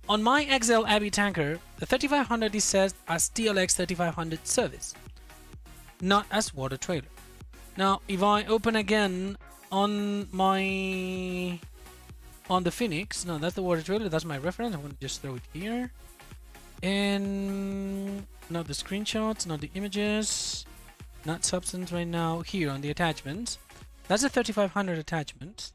XL Abbey tanker, the 3500 is set as TLX 3500 service, not as water trailer. Now, if I open again on the Phoenix, no, that's the water trailer. That's my reference. I'm going to just throw it here, and not the screenshots, not the images, not substance right now. Here on the attachments, that's a 3500 attachment.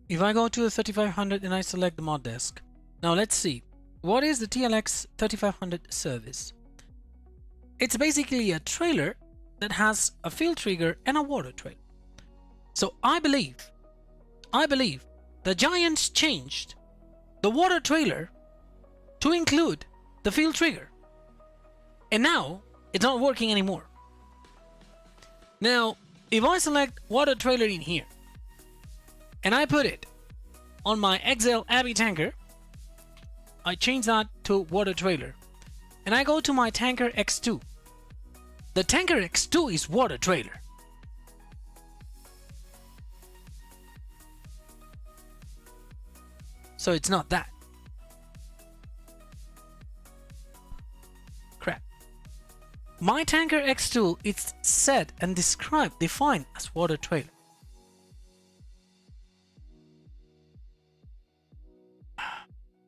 If I go to the 3500 and I select the mod desk, now let's see, what is the TLX 3500 service? It's basically a trailer that has a field trigger and a water trailer. So I believe the Giants changed the water trailer to include the field trigger, and now it's not working anymore. Now, if I select water trailer in here, and I put it on my XL Abbey tanker, I change that to water trailer, and I go to my tanker X2. The tanker X2 is water trailer. So it's not that. Crap. My tanker X2 is set and defined as water trailer.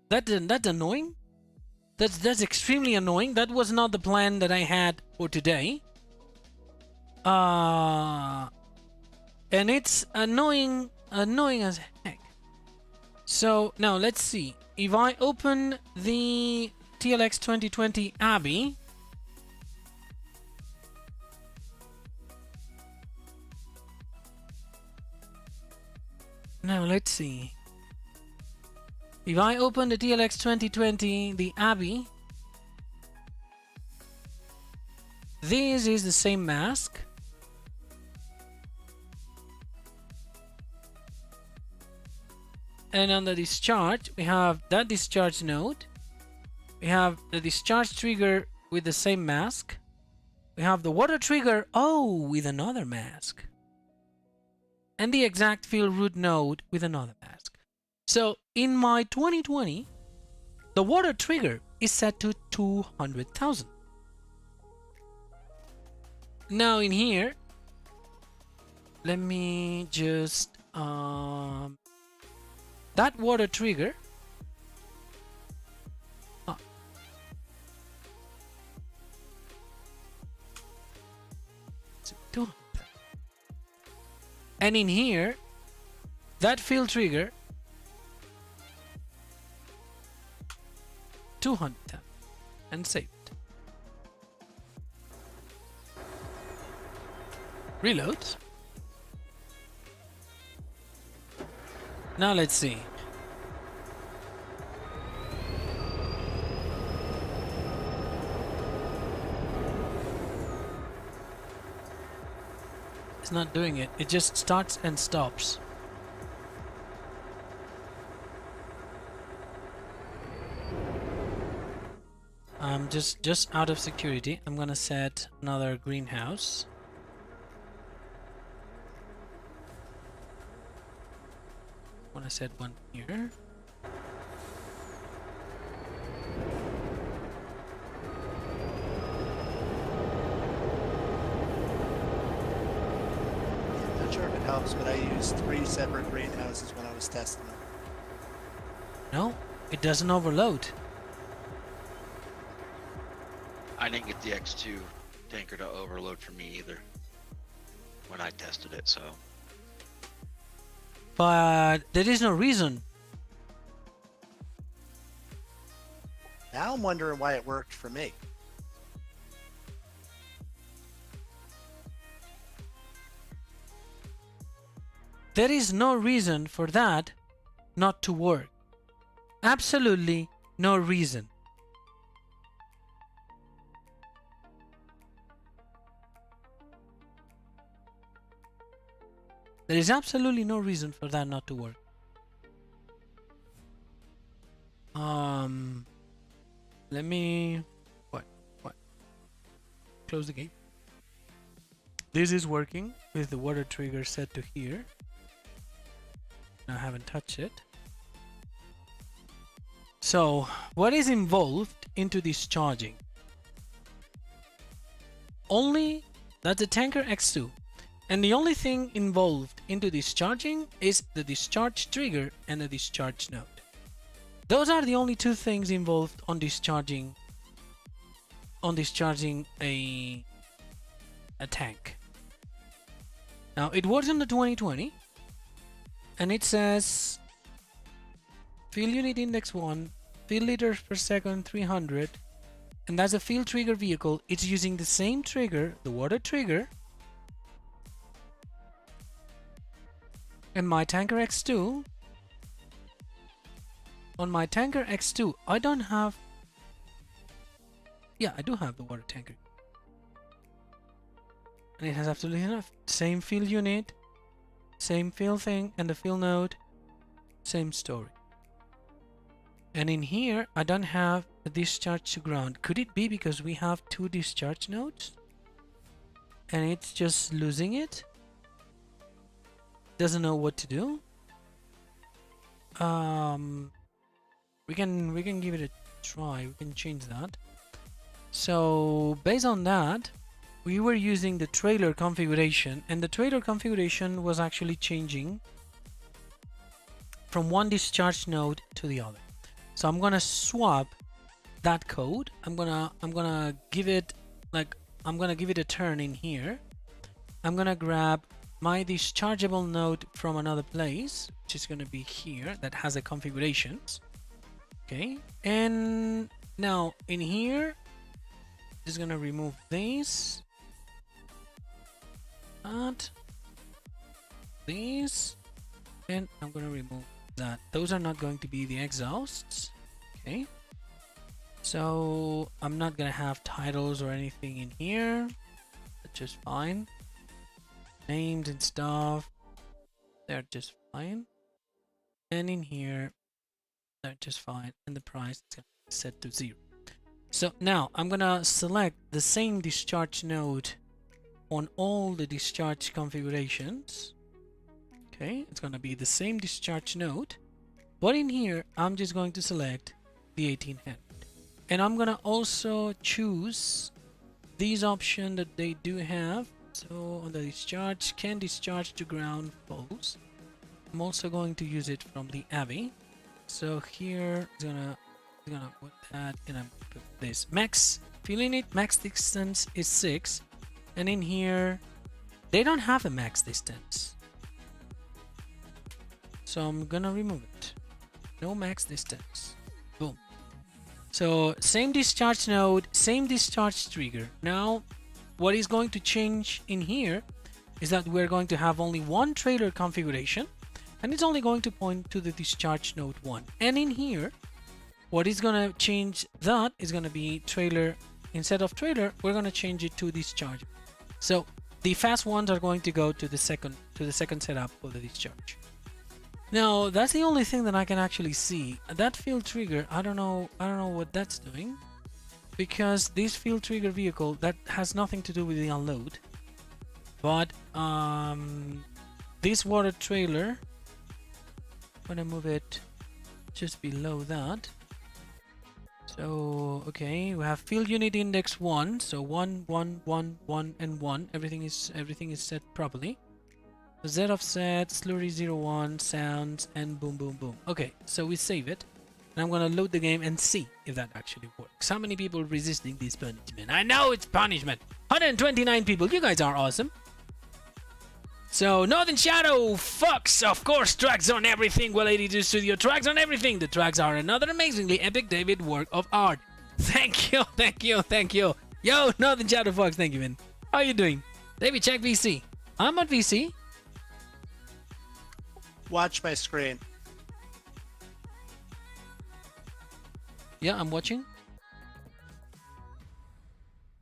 That's annoying. That's extremely annoying. That was not the plan that I had for today. And it's annoying as heck. So now let's see. if I open the TLX 2020 Abbey, now let's see. If I open the TLX 2020, the Abbey, this is the same mask. And on the discharge, we have that discharge node. We have the discharge trigger with the same mask. We have the water trigger, oh, with another mask. And the exact field root node with another mask. So in my 2020, the water trigger is set to 200,000. Now in here, let me just that water trigger. It's 200. And in here, that field trigger 200 and saved. Reload. Now let's see. It's not doing it. It just starts and stops. I'm just out of security. I'm gonna set another greenhouse. I'm gonna set one here. I'm not sure if it helps, but I used 3 separate greenhouses when I was testing them. No, it doesn't overload. I didn't get the X2 tanker to overload for me either when I tested it, so. But there is no reason. Now I'm wondering why it worked for me. There is no reason for that not to work. Absolutely no reason. There is absolutely no reason for that not to work. Let me what close the gate. This is working with the water trigger set to here. I haven't touched it. So what is involved into discharging? Only that's the tanker X2. And the only thing involved into discharging is the discharge trigger and the discharge node. Those are the only 2 things involved on discharging a tank. Now it works on the 2020 and it says field unit index 1, field liters per second 300, and that's a field trigger vehicle. It's using the same trigger, the water trigger. And my tanker X2, on my tanker X2, I don't have, yeah, I do have the water tanker. And it has absolutely enough. Same field unit, same field thing, and the field node, same story. And in here, I don't have a discharge to ground. Could it be because we have 2 discharge nodes? And it's just losing it? Doesn't know what to do. We can give it a try. We can change that. So based on that, we were using the trailer configuration, and the trailer configuration was actually changing from one discharge node to the other. So I'm gonna swap that code. I'm gonna give it a turn in here. I'm gonna grab my dischargeable node from another place, which is going to be here, that has the configurations. Okay, and now in here, just gonna remove these, that, these, and I'm gonna remove that. Those are not going to be the exhausts. Okay, so I'm not gonna have titles or anything in here. That's just fine. Names and stuff, they're just fine. And in here, they're just fine. And the price is gonna be set to 0. So now I'm gonna select the same discharge node on all the discharge configurations. Okay, it's gonna be the same discharge node, but in here I'm just going to select the 1800, and I'm gonna also choose these options that they do have. So on the discharge, can discharge to ground false. I'm also going to use it from the Abbey. So here it's gonna put that, and I'm put this max fill unit max distance is 6, and in here they don't have a max distance, so I'm gonna remove it. No max distance. Boom. So same discharge node, same discharge trigger. Now what is going to change in here is that we're going to have only one trailer configuration, and it's only going to point to the discharge node 1. And in here, what is going to change that is going to be trailer. Instead of trailer, we're going to change it to discharge. So the fast ones are going to go to the second setup for the discharge. Now that's the only thing that I can actually see. That field trigger, I don't know what that's doing, because this field trigger vehicle, that has nothing to do with the unload. But this water trailer, I'm gonna move it just below that. So okay, we have field unit index 1, so 1 1 1 1 and 1. Everything is set properly. Z offset, slurry 01, sounds, and boom boom boom. Okay, so we save it, and I'm gonna load the game and see if that actually works. How many people resisting this punishment? I know it's punishment. 129 people. You guys are awesome. So Northern Shadow, Fox, of course, tracks on everything. Well, 82 Studio tracks on everything. The tracks are another amazingly epic David work of art. Thank you, thank you, thank you. Yo, Northern Shadow Fox, thank you, man. How are you doing? David, check VC. I'm on VC. Watch my screen. Yeah, I'm watching.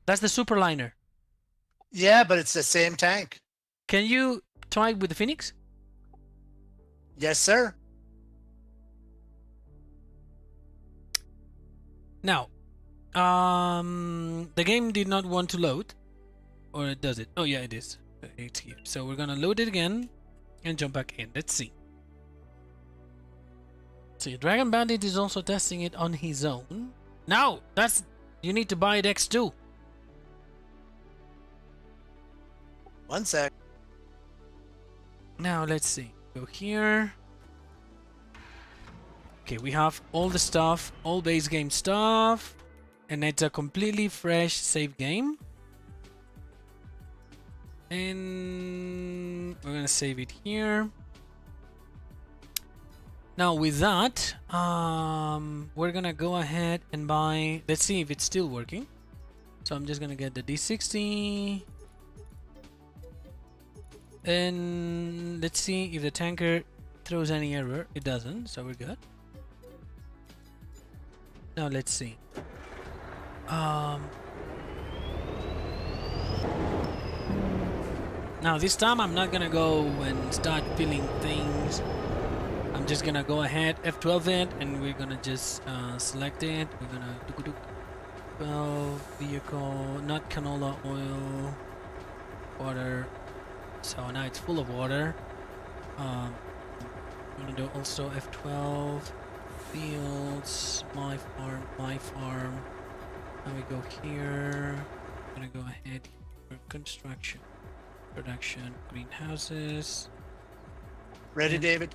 That's the Superliner. Yeah, but it's the same tank. Can you try with the Phoenix? Yes, sir. Now, the game did not want to load, or does it? Oh yeah, it is. It's here. So we're gonna load it again and jump back in. Let's see. See, Dragon Bandit is also testing it on his own. Now, you need to buy it X2. One sec. Now let's see. Go here. Okay, we have all the stuff, all base game stuff, and it's a completely fresh save game. And we're gonna save it here. Now with that, we're gonna go ahead and buy. Let's see if it's still working. So I'm just gonna get the D60. And let's see if the tanker throws any error. It doesn't, so we're good. Now let's see. Now this time I'm not gonna go and start filling things. I'm just gonna go ahead, F12 it, and we're gonna just select it. We're gonna do 12 vehicle, not canola oil, water. So now it's full of water. I'm gonna do also F12 fields, my farm. And we go here. I'm gonna go ahead for construction, production, greenhouses. Ready, David?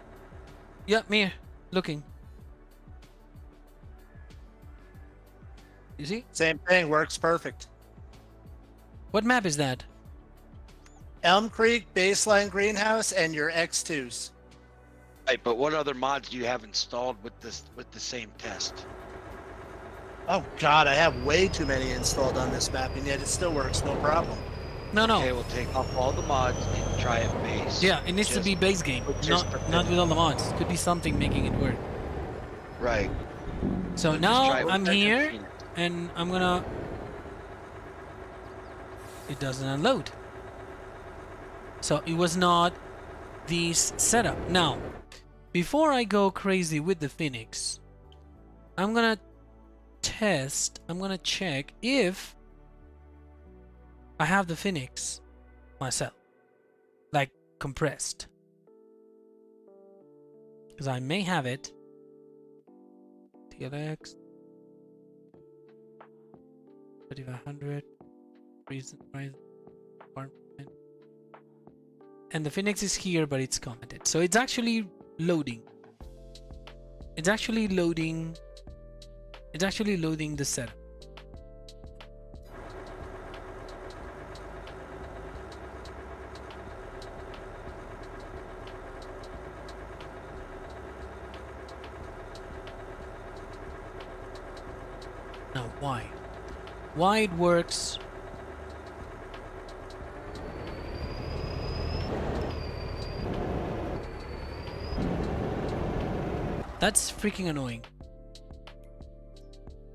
Yeah, me looking. You see? Same thing. Works perfect. What map is that? Elm Creek, baseline greenhouse, and your X2s. Right, but what other mods do you have installed with the same test? Oh god, I have way too many installed on this map, and yet it still works, no problem. No, no. Okay, we'll take off all the mods and try it base. Yeah, it needs to Just- be base game, just not with all the mods. Could be something making it work. Right. So Just now try it with I'm Banter here, Phoenix. and I'm gonna. It doesn't unload. So it was not this setup. Now, before I go crazy with the Phoenix, I'm gonna test. I'm gonna check if I have the Phoenix myself, like compressed, because I may have it. TLX 3500 reason apartment, and the Phoenix is here, but it's commented, so it's actually loading. It's actually loading. It's actually loading the setup. Now, why? Why it works? That's freaking annoying.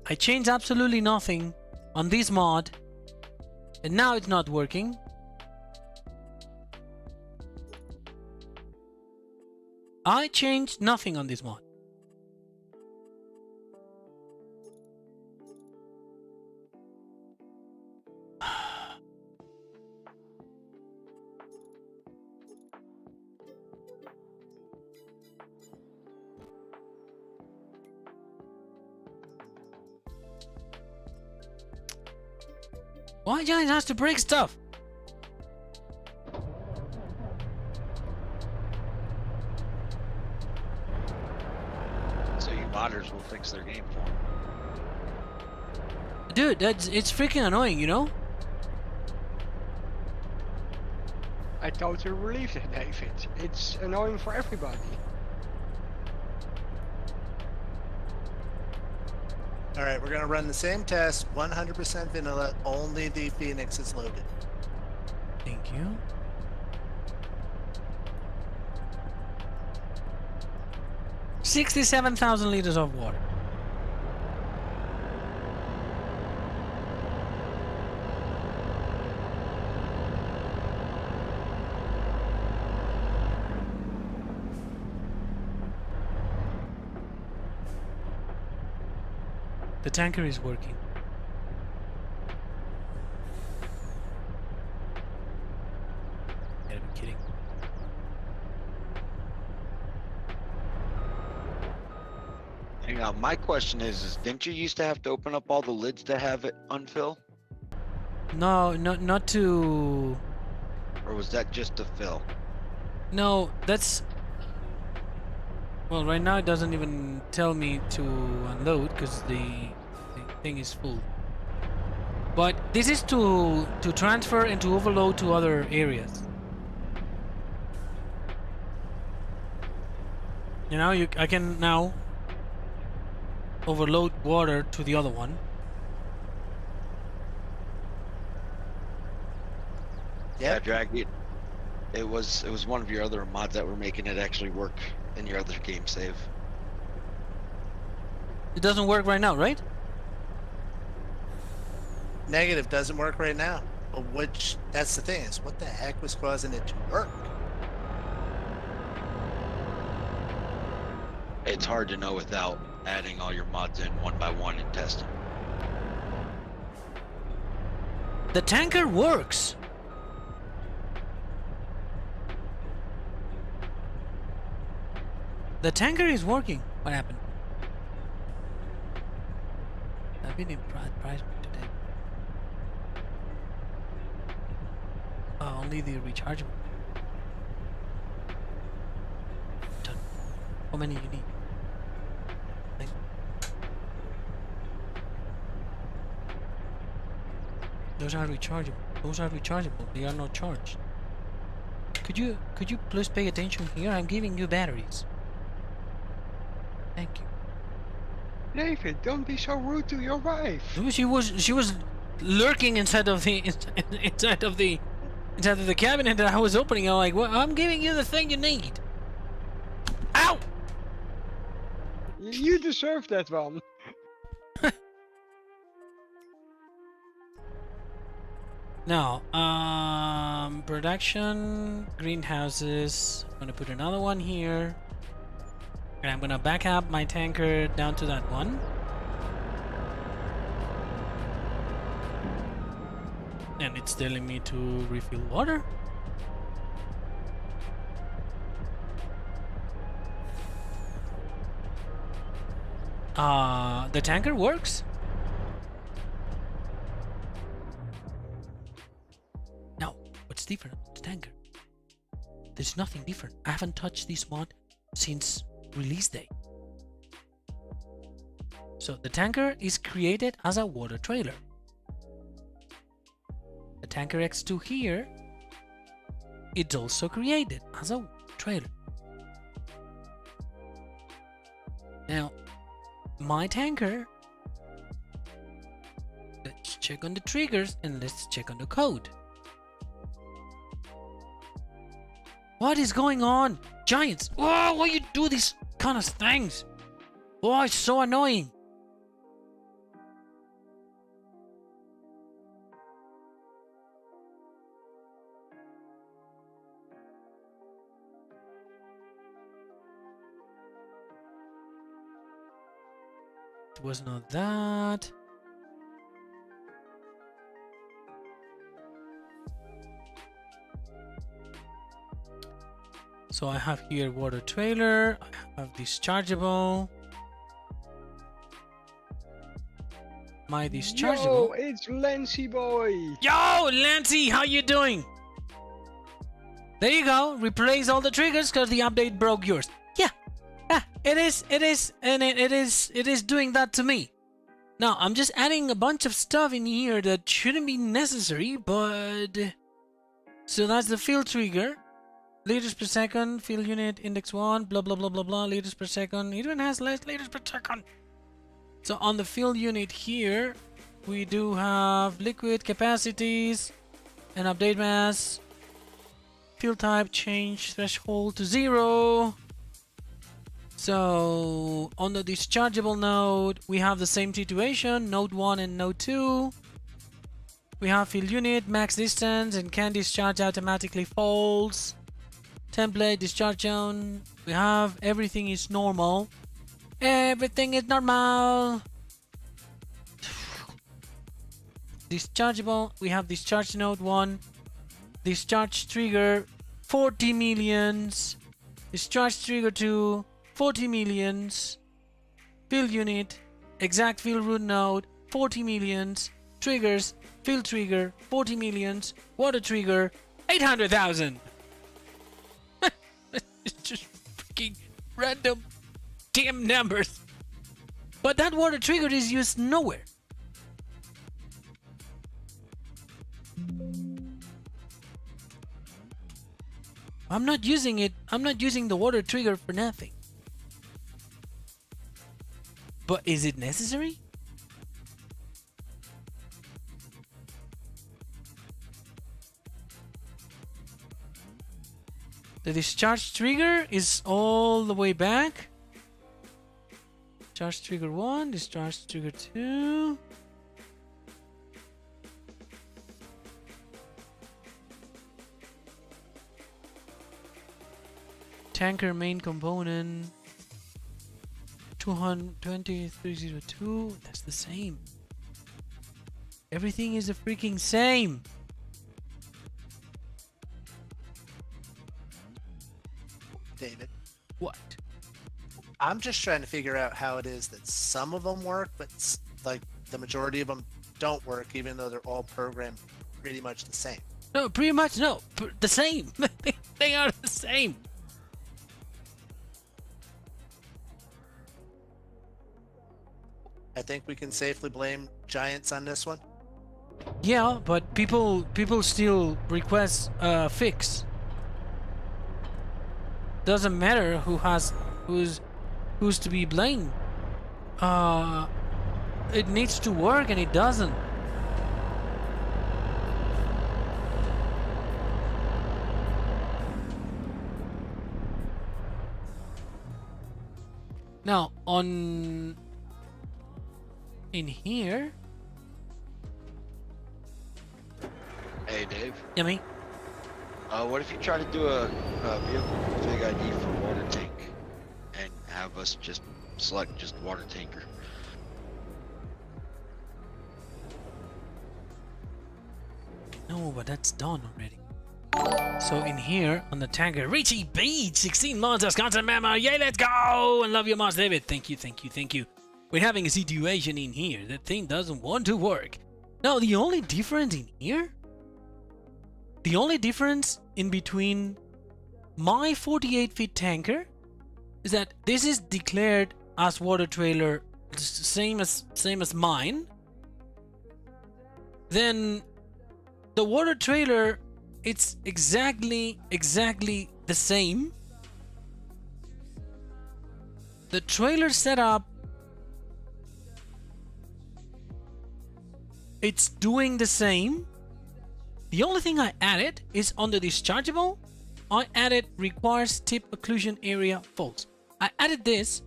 I changed absolutely nothing on this mod, and now it's not working. I changed nothing on this mod. Why Giant has to break stuff? So you modders will fix their game for them. Dude, it's freaking annoying, you know? I totally believe that, David. It's annoying for everybody. Alright, we're gonna run the same test, 100% vanilla, only the Phoenix is loaded. Thank you. $67,000 liters of water. The tanker is working. You gotta be kidding. Hang on, my question is didn't you used to have to open up all the lids to have it unfill? No, not to. Or was that just to fill? No, that's. Well, right now it doesn't even tell me to unload because the thing is full. But this is to transfer and to overload to other areas. You know, I can now overload water to the other one. Yeah, Drag it. It was one of your other mods that were making it actually work in your other game save. It doesn't work right now, right? Negative doesn't work right now. But which, that's the thing, is what the heck was causing it to work? It's hard to know without adding all your mods in one by one and testing. The tanker works. The tanker is working. What happened? I've been in price today. Oh, only the rechargeable. Done. How many you need? Thanks. Those are rechargeable. Those are rechargeable. They are not charged. Could you please pay attention here? I'm giving you batteries. Thank you. David, don't be so rude to your wife. She was lurking inside of the inside of the cabinet that I was opening. I'm like, well, I'm giving you the thing you need. Ow! You deserve that one. Now, production, greenhouses. I'm gonna put another one here. And I'm gonna back up my tanker down to that one. And it's telling me to refill water. The tanker works. Now, what's different about the tanker? There's nothing different. I haven't touched this mod since release day. So the tanker is created as a water trailer. The tanker X2 here, it's also created as a trailer. Now, my tanker, let's check on the triggers and let's check on the code. What is going on? Giants! Oh, why you do these kind of things? Oh, it's so annoying. It was not that. So I have here water trailer, I have dischargeable. My dischargeable. Yo, it's Lancy boy. Yo, Lancy, how you doing? There you go. Replace all the triggers because the update broke yours. Yeah, it is, and it is doing that to me. Now I'm just adding a bunch of stuff in here that shouldn't be necessary, but so that's the field trigger. Liters per second, field unit, index 1, blah blah blah blah blah, liters per second. It even has less liters per second. So on the field unit here, we do have liquid capacities and update mass. Field type change threshold to 0. So on the dischargeable node, we have the same situation, node 1 and node 2. We have field unit, max distance, and can discharge automatically false. Template, discharge zone. We have everything is normal. Everything is normal. Dischargeable, we have discharge node 1. Discharge trigger, 40 millions. Discharge trigger 2, 40 millions. Field unit, exact field root node, 40 millions. Triggers, field trigger, 40 millions. Water trigger, 800,000. It's just freaking random damn numbers. But that water trigger is used nowhere. I'm not using it. I'm not using the water trigger for nothing. But is it necessary? The discharge trigger is all the way back. Discharge trigger 1, discharge trigger 2. Tanker main component 22302. That's the same. Everything is the freaking same. David, What? I'm just trying to figure out how it is that some of them work, but like the majority of them don't work, even though they're all programmed pretty much the same. No, pretty much no. The same. They are the same. I think we can safely blame Giants on this one. Yeah, but people still request a fix. Doesn't matter who's who's to be blamed? It needs to work and it doesn't. Now, in here... Hey, Dave. Yummy. What if you try to do a vehicle config ID for water tank and have us just select just water tanker? No, but that's done already. So in here on the tanker, Richie Beach, 16 months, content memo. Yay, let's go! And love your mods, David. Thank you, thank you, thank you. We're having a situation in here. That thing doesn't want to work. Now, the only difference in here, the only difference in between my 48-feet tanker is that this is declared as water trailer, same as mine. Then the water trailer, it's exactly the same. The trailer setup, it's doing the same. The only thing I added is on the dischargeable, I added requires tip occlusion area false. I added this,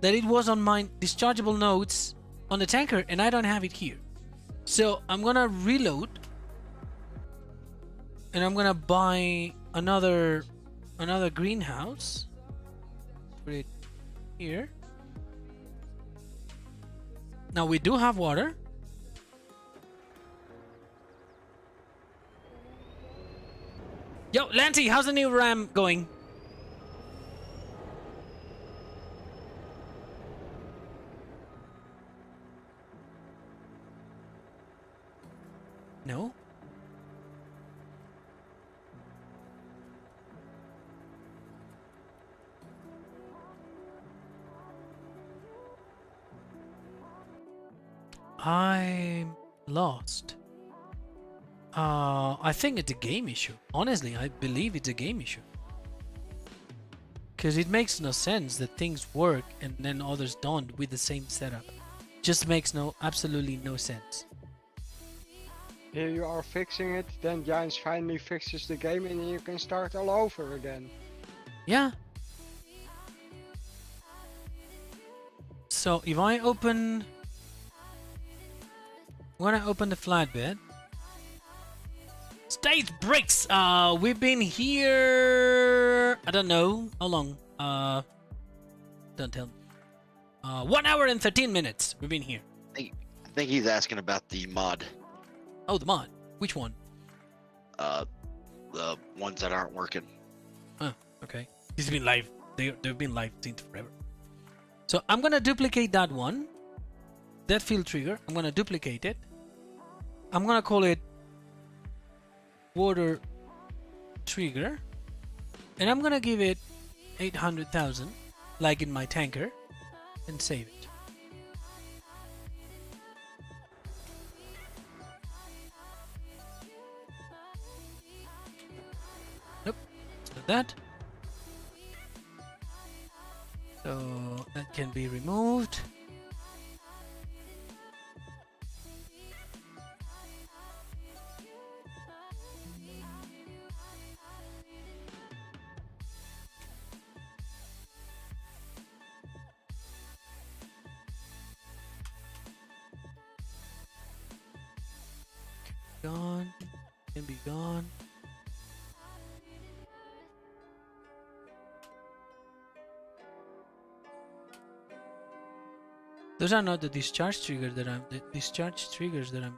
that it was on my dischargeable nodes on the tanker, and I don't have it here. So I'm gonna reload, and I'm gonna buy another greenhouse. Put it here. Now we do have water. Yo, Lanty, how's the new RAM going? No? I'm lost. I think it's a game issue. Honestly, I believe it's a game issue. Because it makes no sense that things work and then others don't with the same setup. Just makes absolutely no sense. Here you are fixing it, then Giants finally fixes the game and you can start all over again. Yeah. So if I open... When I open the flatbed... State bricks! We've been here... I don't know. How long? Don't tell me. 1 hour and 13 minutes we've been here. I think he's asking about the mod. Oh, the mod. Which one? The ones that aren't working. Oh, okay. He's been live. They've been live since forever. So I'm gonna duplicate that one. That field trigger. I'm gonna duplicate it. I'm gonna call it water trigger, and I'm gonna give it 800,000 like in my tanker and save it. Nope, it's not that. So that can be removed. Gone, can be gone. Those are not the discharge triggers that I'm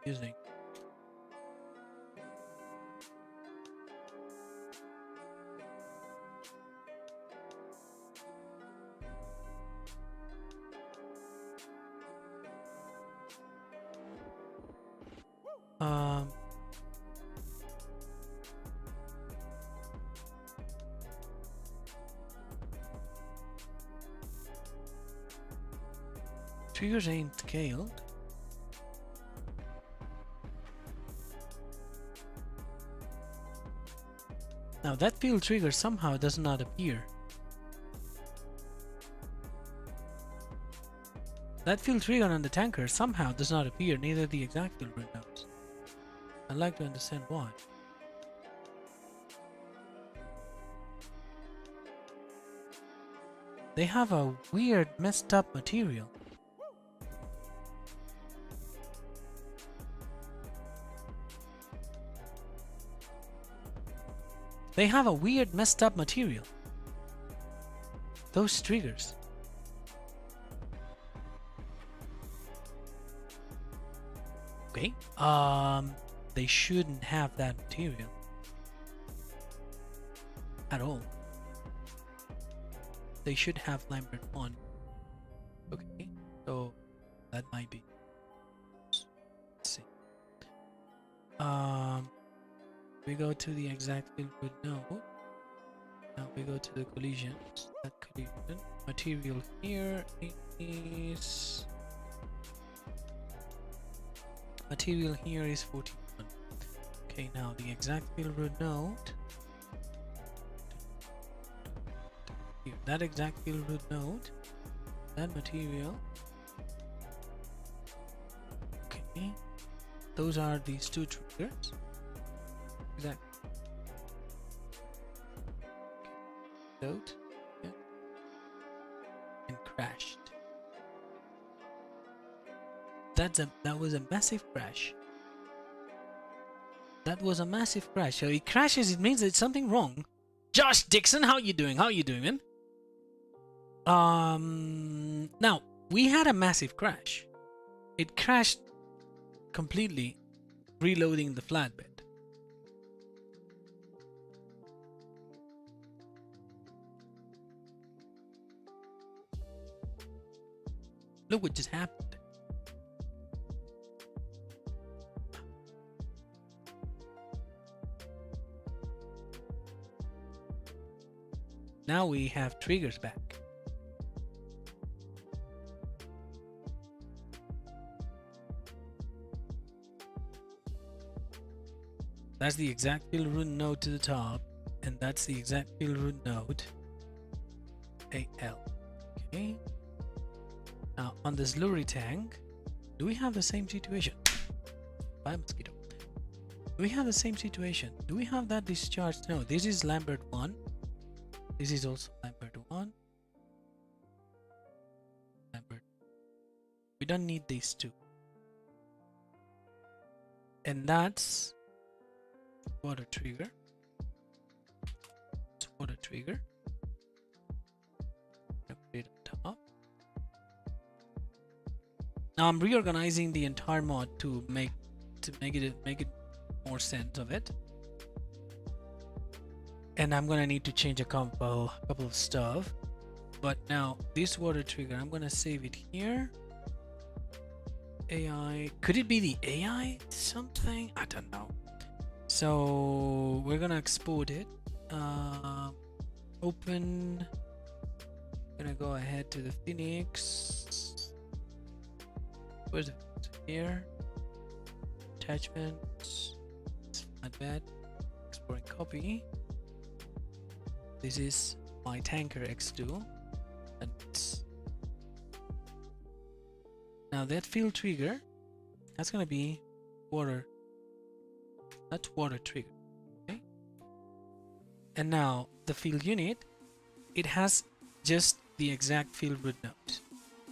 using. Triggers ain't scaled. Now that field trigger somehow does not appear. That field trigger on the tanker somehow does not appear, neither the exact field root nodes. I'd like to understand why. They have a weird messed up material. They have a weird messed up material. Those triggers. Okay. They shouldn't have that material at all. They should have Lambert 1. Okay, so that might be. Let's see. We go to the exact field root node. Now we go to the collisions. That collision material here is. Material here is 41. Okay, now the exact field root node. Here, that exact field root node. That material. Okay, those are these two triggers. Exact. Node. Yeah. And crashed. That was a massive crash. That was a massive crash. So it crashes, it means there's something wrong. Josh Dixon, how you doing? How you doing, man? Now we had a massive crash. It crashed completely, reloading the flatbed. Look what just happened. Now we have triggers back. That's the exact field root node to the top, and that's the exact field root node AL. Okay. Now on this slurry tank, do we have the same situation? Bye, mosquito. Do we have the same situation? Do we have that discharge? No, this is Lambert 1. This is also Lambert 1. Lambert. We don't need these two. And that's water trigger. It's water trigger. Put it on top. Now I'm reorganizing the entire mod to make it more sense of it. And I'm gonna need to change a couple of stuff. But now this water trigger, I'm gonna save it here. AI, could it be the AI something? I don't know. So we're gonna export it. Open. Gonna go ahead to the Phoenix. Where's the here? Attachments. Not bad. Exporting copy. This is my tanker X2. And now that field trigger, that's gonna be water. That's water trigger. Okay. And now the field unit, it has just the exact field root node.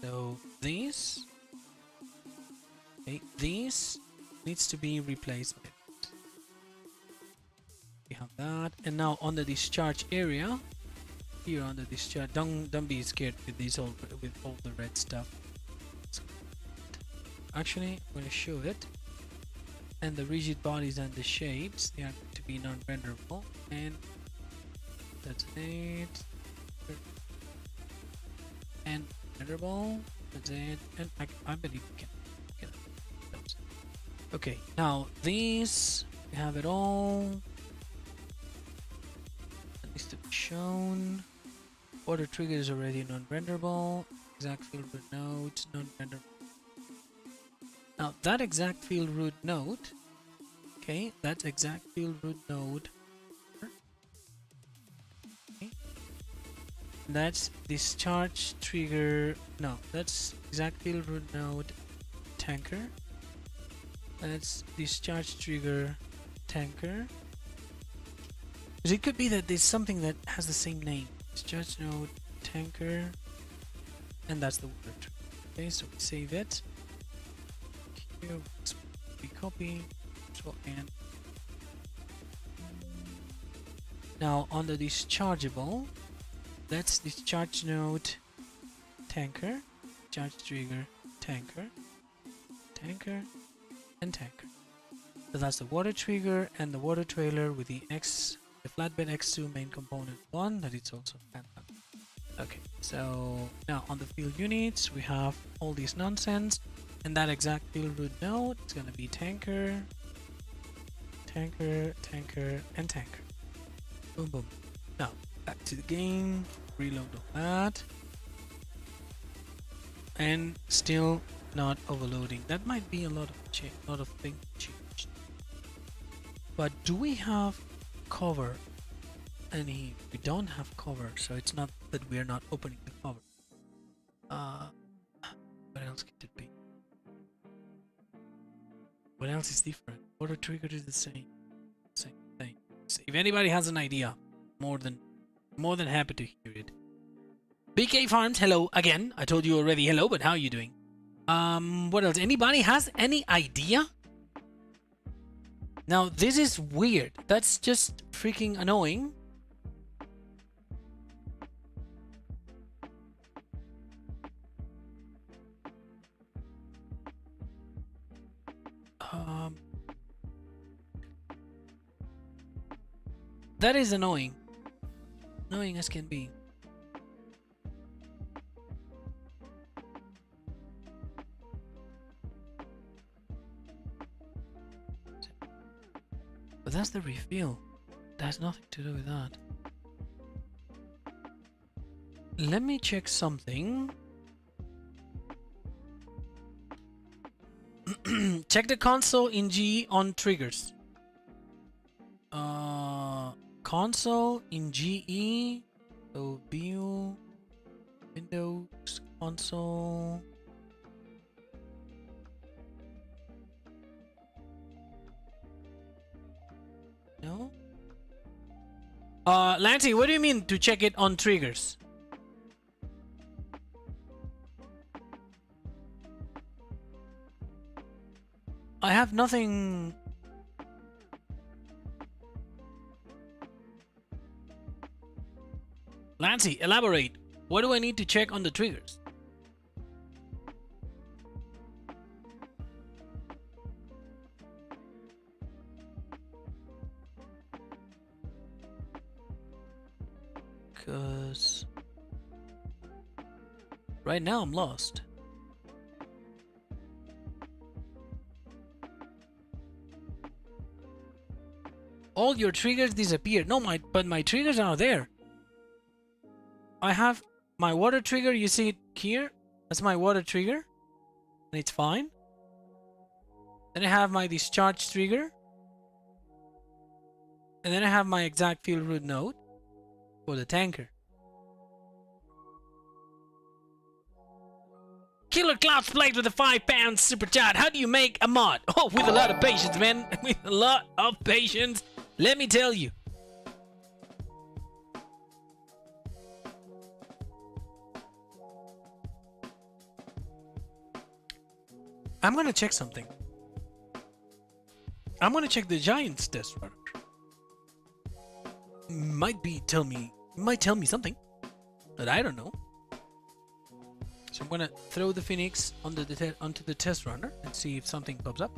So these, okay, these needs to be replaced with. We have that, and now on the discharge area, here on the discharge, don't be scared with these with all the red stuff. Actually, I'm going to show it, and the rigid bodies and the shapes, they are going to be non-renderable, and that's it. And renderable, that's it, and I believe we can get those. Okay, now these we have it all. Needs to be shown. Water trigger is already non-renderable. Exact field root node, non-renderable. Now that exact field root node, okay, that exact field root node, okay, that's discharge trigger. No, that's exact field root node tanker. Let's discharge trigger tanker. Because it could be that there's something that has the same name. Discharge node tanker, and that's the word. Okay, so we save it. Here we copy, Control N. Now on the dischargeable, let's discharge node tanker, discharge trigger tanker, tanker, and tanker. So that's the water trigger and the water trailer with the flatbed X2 main component 1 that it's also phantom. Okay, so now on the field units we have all these nonsense, and that exact field root node is gonna be tanker, tanker, tanker, and tanker. Boom boom. Now back to the game, reload all that, and still not overloading. That might be a lot of things changed. But do we have cover? And we don't have cover, so it's not that we are not opening the cover. What else could it be? What else is different? Water trigger is the same thing. So if anybody has an idea, more than happy to hear it. BK Farms, hello again. I told you already hello, but how are you doing? What else? Anybody has any idea? Now this is weird. That's just freaking annoying. That is annoying. Annoying as can be. But that's the refill. That has nothing to do with that. Let me check something. Check the console in GE on triggers. Console in GE. So view, Windows, console. No? Lancy, what do you mean to check it on triggers? I have nothing. Lancy, elaborate. What do I need to check on the triggers? Because right now I'm lost. All your triggers disappear. No, but my triggers are there. I have my water trigger. You see it here? That's my water trigger, and it's fine. Then I have my discharge trigger, and then I have my exact field root node for the tanker. Killer Clouds played with a £5 super chat. How do you make a mod? Oh, with a lot of patience, man. With a lot of patience. Let me tell you. I'm gonna check something. I'm gonna check the Giants test runner. Might tell me something that I don't know. So I'm gonna throw the Phoenix onto the test runner and see if something pops up.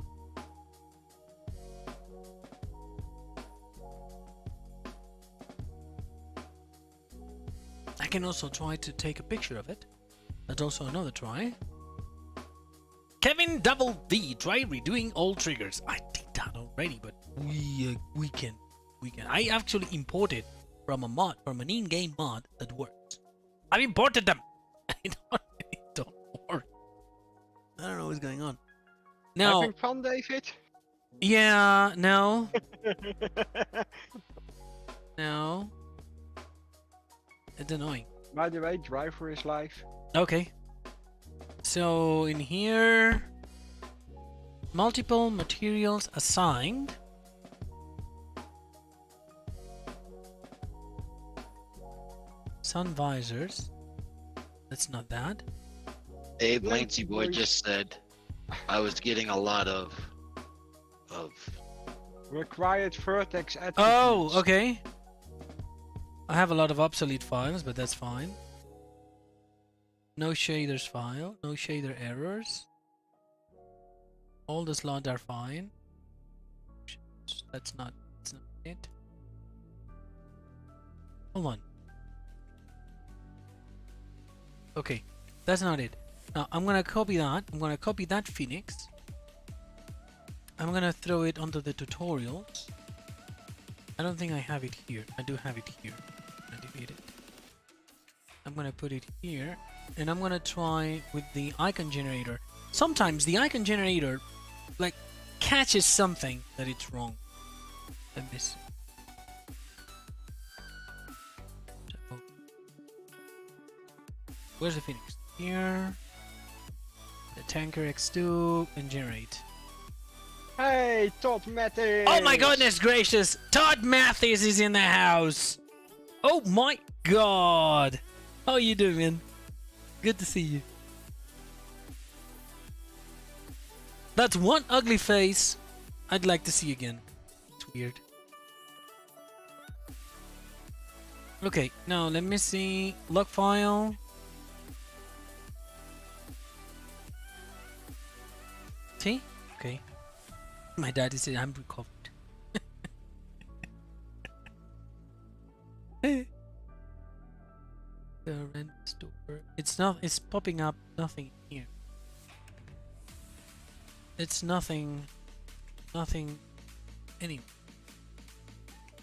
I can also try to take a picture of it. That's also another try. Kevin Double V, try redoing all triggers. I did that already, but we can. I actually imported from an in-game mod that works. I've imported them. It don't work. I don't know what's going on. Now, having fun, David? Yeah, no. No. It's annoying. By the way, driver is live. Okay. So in here, multiple materials assigned. Sun visors. That's not that. Abe Lancey Boy just said I was getting a lot of Required vertex attributes. Oh, okay. I have a lot of obsolete files, but that's fine. No shaders file, no shader errors. All the slots are fine. That's not it. Hold on. Okay, that's not it. Now I'm gonna copy that. I'm gonna copy that Phoenix. I'm gonna throw it onto the tutorials. I don't think I have it here. I do have it here. I delete it. I'm gonna put it here, and I'm gonna try with the icon generator. Sometimes the icon generator, like, catches something that it's wrong. Let me see. So, where's the Phoenix? Here. The tanker X2 and generate. Hey, Todd Matthews! Oh my goodness gracious! Todd Matthews is in the house! Oh my god! How you doing, man? Good to see you. That's one ugly face I'd like to see again. It's weird. Okay, now let me see. Log file. See? Okay. My daddy said I'm recovered. The rent store. It's not. It's popping up. Nothing here. It's nothing. Nothing. Anyway.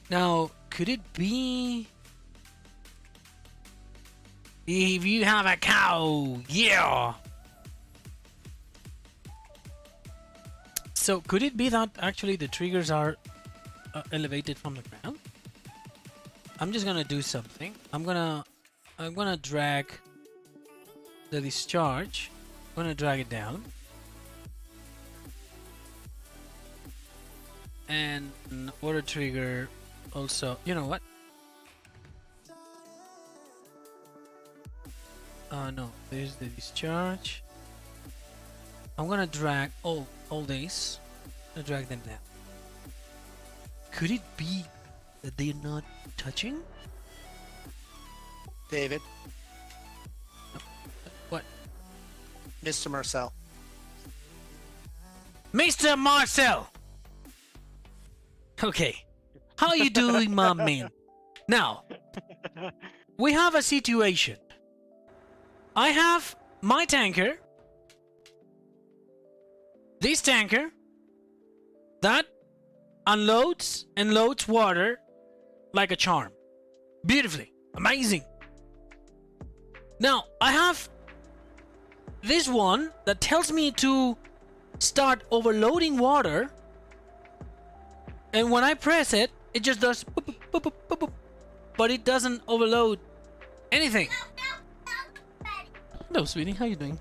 Now, could it be? If you have a cow, yeah. So could it be that actually the triggers are elevated from the ground? I'm just gonna do something. I'm gonna drag the discharge. I'm gonna drag it down, and water trigger also. You know what? No, there's the discharge. I'm gonna drag all these. I'm gonna drag them down. Could it be that they're not touching? David, What? Mr. Marcel. Mr. Marcel! Okay. How you doing, my man? Now, we have a situation. I have my tanker. This tanker that unloads and loads water like a charm. Beautifully. Amazing. Now, I have this one that tells me to start overloading water. And when I press it, it just does boop, boop, boop, boop, boop, boop, but it doesn't overload anything. Hello, sweetie. How you doing?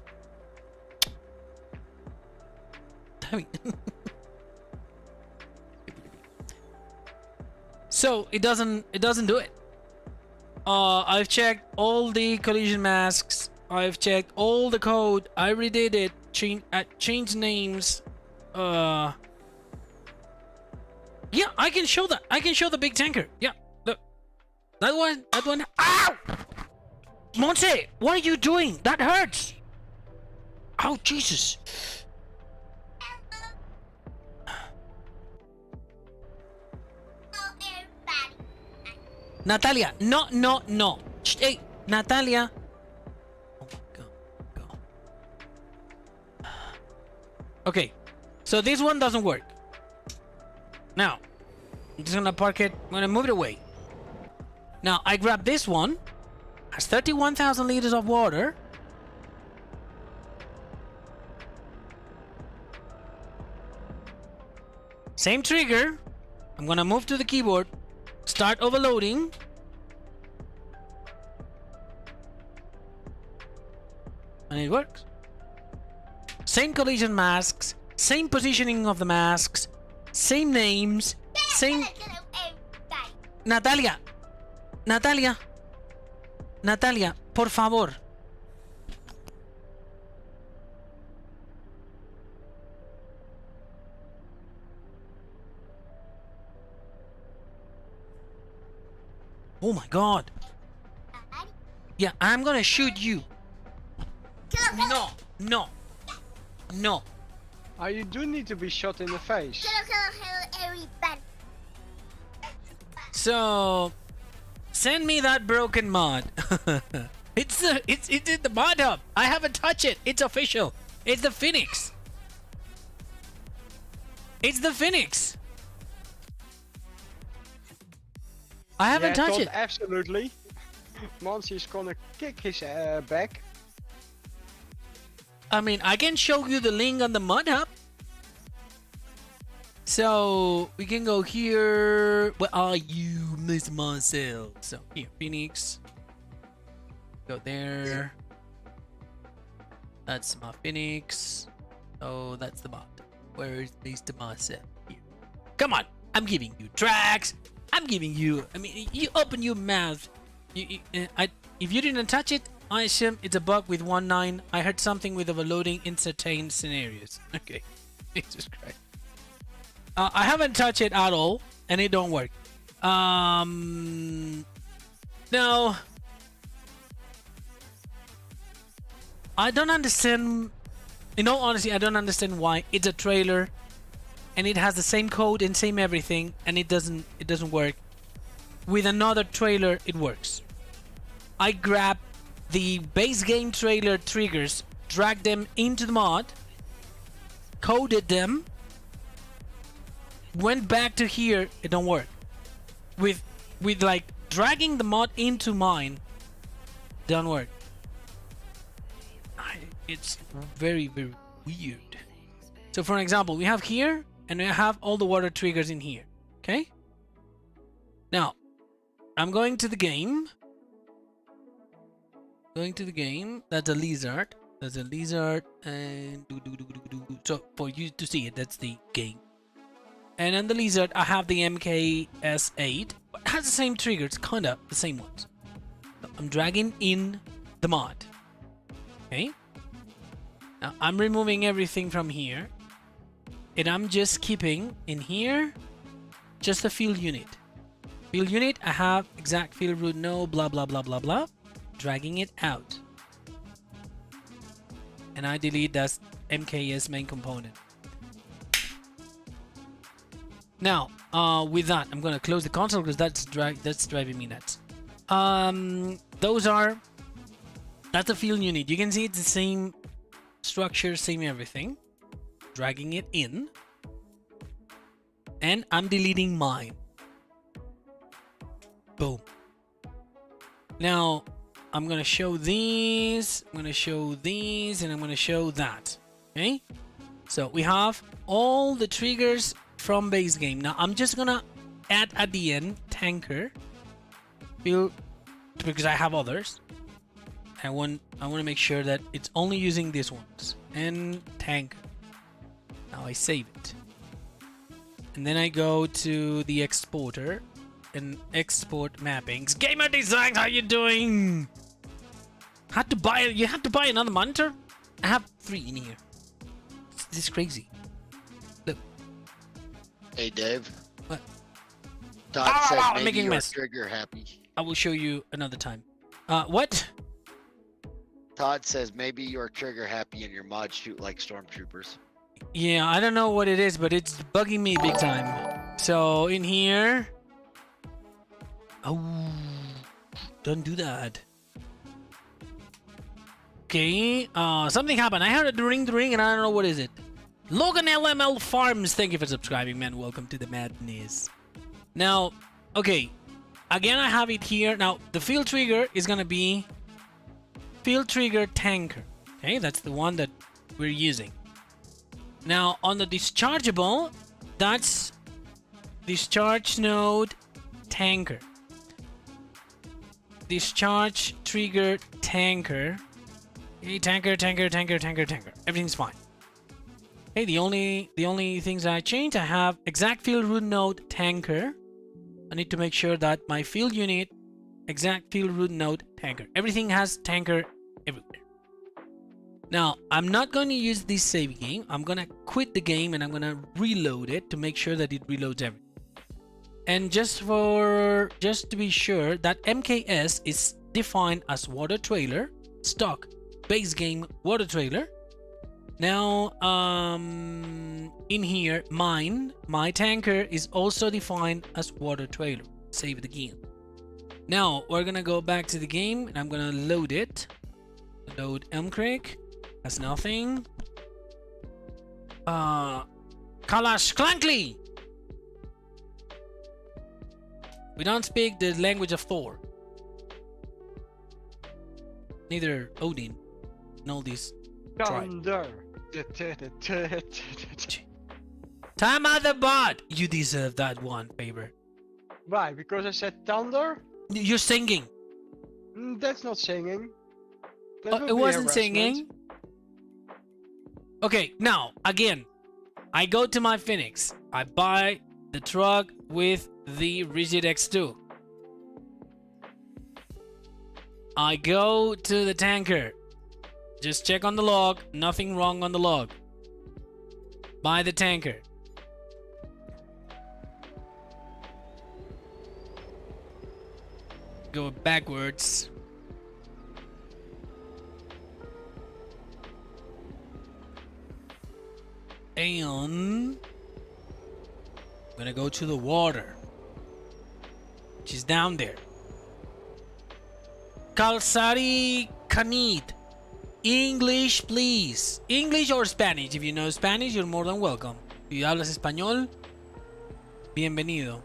So it doesn't do it. I've checked all the collision masks. I've checked all the code. I redid it. Changed names. Yeah, I can show that. I can show the big tanker. Yeah, look. That one. Ow! Monse, what are you doing? That hurts. Oh, Jesus. Natalia, no. Hey, Natalia. Oh my God. Okay, so this one doesn't work. Now, I'm just gonna park it. I'm gonna move it away. Now, I grab this one. Has 31,000 liters of water. Same trigger. I'm gonna move to the keyboard. Start overloading. And it works. same collision masks, same positioning of the masks, same names, same... Natalia, Natalia, Natalia, por favor. Oh my god. Yeah, I'm gonna shoot you. No, no, no. You do need to be shot in the face. So, send me that broken mod. It's in the mod hub. I haven't touched it. It's official. It's the Phoenix. It's the Phoenix. I haven't touched it. Absolutely. Monty's gonna kick his back. I mean, I can show you the link on the mod hub. So we can go here. Where are you, Miss Marcel? So here, Phoenix. Go there. That's my Phoenix. Oh, that's the mod. Where is Mr. Marcel? Here. Come on, I'm giving you tracks. I'm giving you. I mean, you open your mouth. If you didn't touch it, I assume it's a bug with 1.9. I heard something with overloading in certain scenarios. Okay, Jesus Christ. I haven't touched it at all, and it don't work. No. I don't understand. In all honesty, I don't understand why it's a trailer, and it has the same code and same everything, and it doesn't work. With another trailer, it works. I grabbed the base game trailer triggers, dragged them into the mod, coded them, went back to here, it don't work. With like dragging the mod into mine, don't work. It's very, very weird. So for example, we have here, and we have all the water triggers in here. Okay? Now, I'm going to the game. Going to the game. That's a lizard. That's a lizard. And so for you to see it, that's the game. And on the lizard, I have the MKS8. But it has the same triggers, kinda the same ones. So I'm dragging in the mod. Okay? Now I'm removing everything from here. And I'm just keeping in here just the field unit. Field unit, I have exact field root, no blah blah blah blah blah. Dragging it out. And I delete that MKS main component. Now, with that, I'm gonna close the console because that's driving me nuts. That's the field unit. You can see it's the same structure, same everything. Dragging it in. And I'm deleting mine. Boom. Now, I'm gonna show these, I'm gonna show these, and I'm gonna show that. Okay? So we have all the triggers from base game. Now I'm just gonna add at the end tanker. Because I have others. I want to make sure that it's only using these ones. And tanker. Now I save it. And then I go to the exporter and export mappings. Gamer Designs, how you doing? You had to buy another monitor? I have 3 in here. This is crazy. Look. Hey Dave. What? Todd said I'm maybe making a you're mess. trigger happy. I will show you another time. What? Todd says maybe you're trigger happy and your mods shoot like stormtroopers. Yeah, I don't know what it is, but it's bugging me big time. So in here. Oh, don't do that. Okay, something happened. I heard a ring, and I don't know what is it. Logan LML Farms, thank you for subscribing, man. Welcome to the madness. Now, okay, again, I have it here. Now, the field trigger is gonna be field trigger tanker. Okay, that's the one that we're using. Now, on the dischargeable, that's discharge node tanker. Discharge trigger tanker. Okay, tanker. Everything's fine. Okay, the only things I changed, I have exact field root node tanker. I need to make sure that my field unit, exact field root node tanker. Everything has tanker everywhere. Now, I'm not going to use this save game. I'm going to quit the game and I'm going to reload it to make sure that it reloads everything. And just to be sure, that MKS is defined as water trailer, stock, base game water trailer. Now, in here, my tanker is also defined as water trailer. Save it again. Now, we're gonna go back to the game and I'm gonna load it. Load Elmcreek. That's nothing. Kalash Clankly! We don't speak the language of Thor. Neither Odin and all these. Thunder. Time out the bot! You deserve that one favor. Why? Because I said thunder? You're singing. That's not singing. That would It be wasn't harassment. singing. Okay, now, again. I go to my Phoenix. I buy the truck with the Rigid X2. I go to the tanker. Just check on the log. Nothing wrong on the log. Buy the tanker. Go backwards. And I'm gonna go to the water, which is down there. Kalsari Kanid. English, please. English or Spanish. If you know Spanish, you're more than welcome. Si hablas español, bienvenido.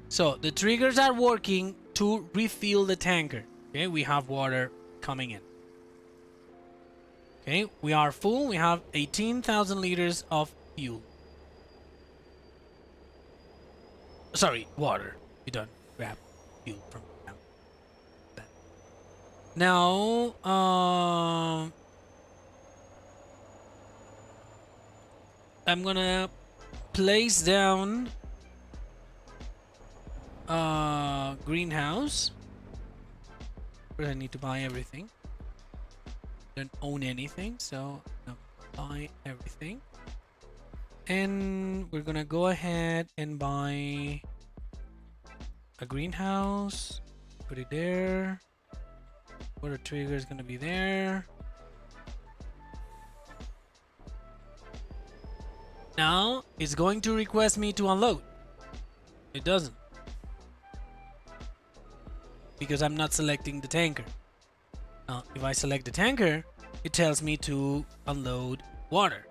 So, the triggers are working to refill the tanker. Okay, we have water coming in. Okay, we are full. We have 18,000 liters of fuel. Sorry, water. We don't grab fuel from that. Now, I'm gonna place down greenhouse. First, I need to buy everything. Don't own anything, so I'm gonna buy everything. And we're gonna go ahead and buy a greenhouse. Put it there. Water trigger is gonna be there. Now it's going to request me to unload. It doesn't, because I'm not selecting the tanker. Now, if I select the tanker, it tells me to unload water.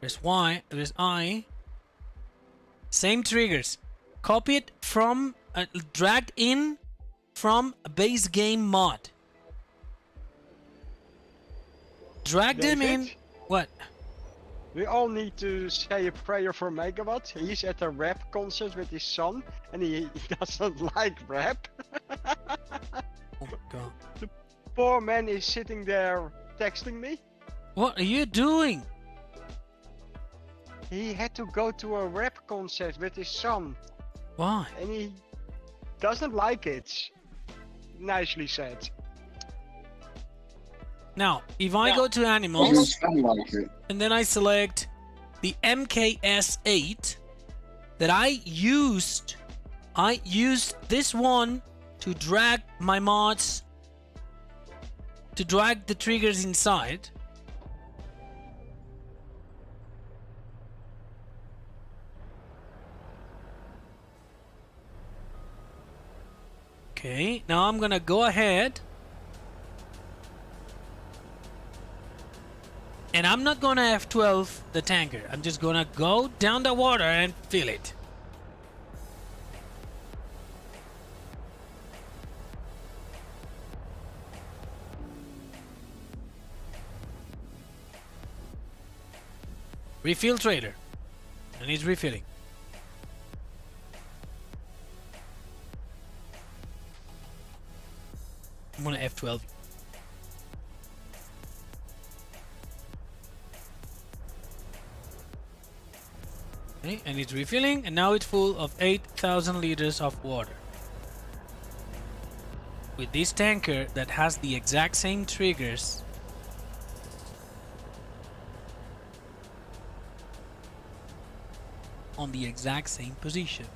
There's Y, there's I. Same triggers. Copy it from, dragged in from a base game mod. Drag them in. David? What? We all need to say a prayer for Megawatt. He's at a rap concert with his son and he doesn't like rap. Oh my god. Poor man is sitting there texting me. What are you doing? He had to go to a rap concert with his son Why? and he doesn't like it. Nicely said. Now, if I go to animals and then I select the MKS8 that I used this one to drag my mods, to drag the triggers inside. Okay, now I'm gonna go ahead and I'm not gonna F12 the tanker. I'm just gonna go down the water and fill it. Refill trailer. And it's refilling. 12. Okay, and it's refilling, and now it's full of 8,000 liters of water. With this tanker that has the exact same triggers on the exact same position.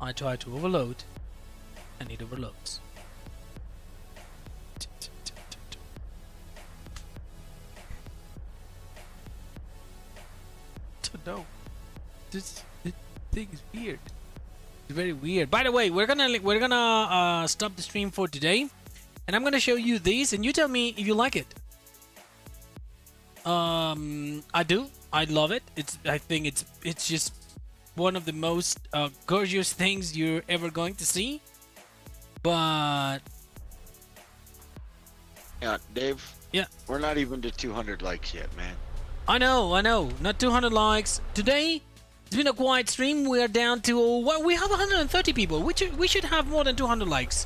I try to overload and it overloads. Don't know. This thing is weird. It's very weird. By the way, we're gonna stop the stream for today, and I'm gonna show you this, and you tell me if you like it. I do. I love it. I think it's just one of the most gorgeous things you're ever going to see. But Yeah, Dave. yeah, We're not even to 200 likes yet, man. I know. Not 200 likes today. It's been a quiet stream. We are down to well, we have 130 people. We should have more than 200 likes.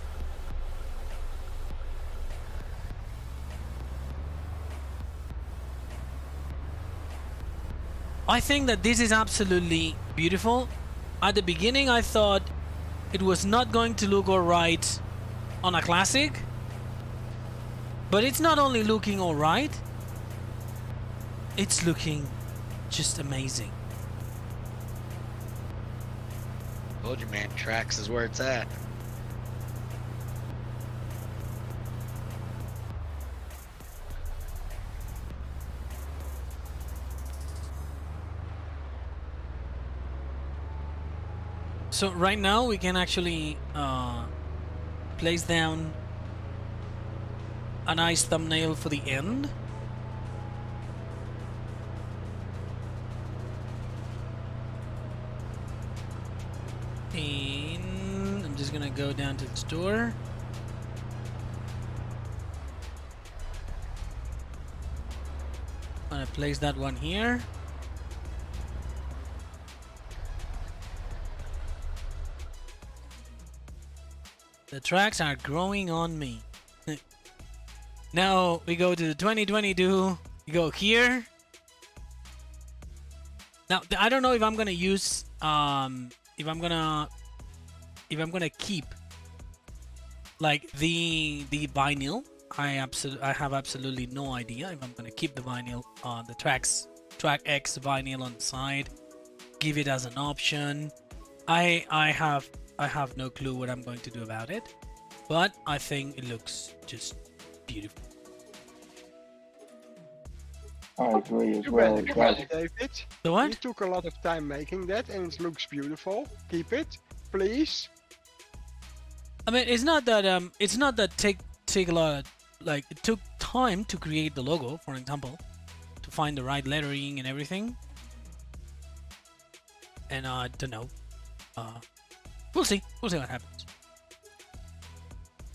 I think that this is absolutely beautiful. At the beginning, I thought it was not going to look alright on a classic, but it's not only looking alright, it's looking just amazing. Told you, man. Tracks is where it's at. So right now we can actually place down a nice thumbnail for the end. And I'm just gonna go down to the store. I'm gonna place that one here. The tracks are growing on me. Now we go to the 2022. You go here. Now I don't know if I'm gonna use if I'm gonna keep like the vinyl. I have absolutely no idea if I'm gonna keep the vinyl on the track X vinyl on the side. Give it as an option. I have no clue what I'm going to do about it, but I think it looks just beautiful. I agree as You well. better, David. The You what? took a lot of time making that, and it looks beautiful. Keep it, please. I mean, it's not that take a lot of, like, it took time to create the logo, for example, to find the right lettering and everything. And I don't know. We'll see what happens.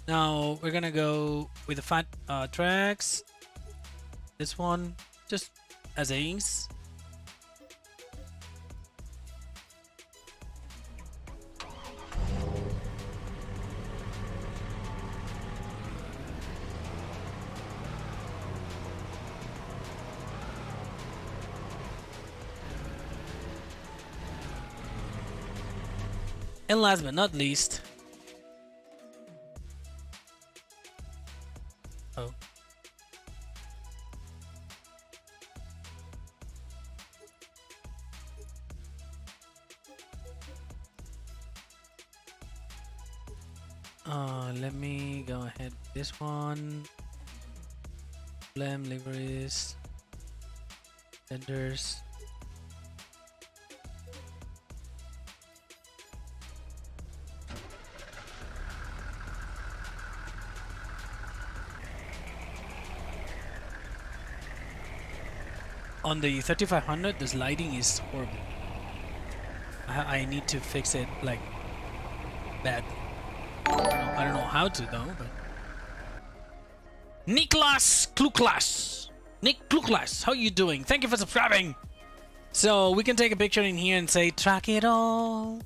Now we're gonna go with the fat tracks. This one just as is. And last but not least, oh, let me go ahead with this one. Blem liveries, vendors. On the 3500, this lighting is horrible. I need to fix it like bad. I don't know how to though, but Niklas Kluklas, Nick Kluklas, how you doing? Thank you for subscribing. So we can take a picture in here and say, "Track it all,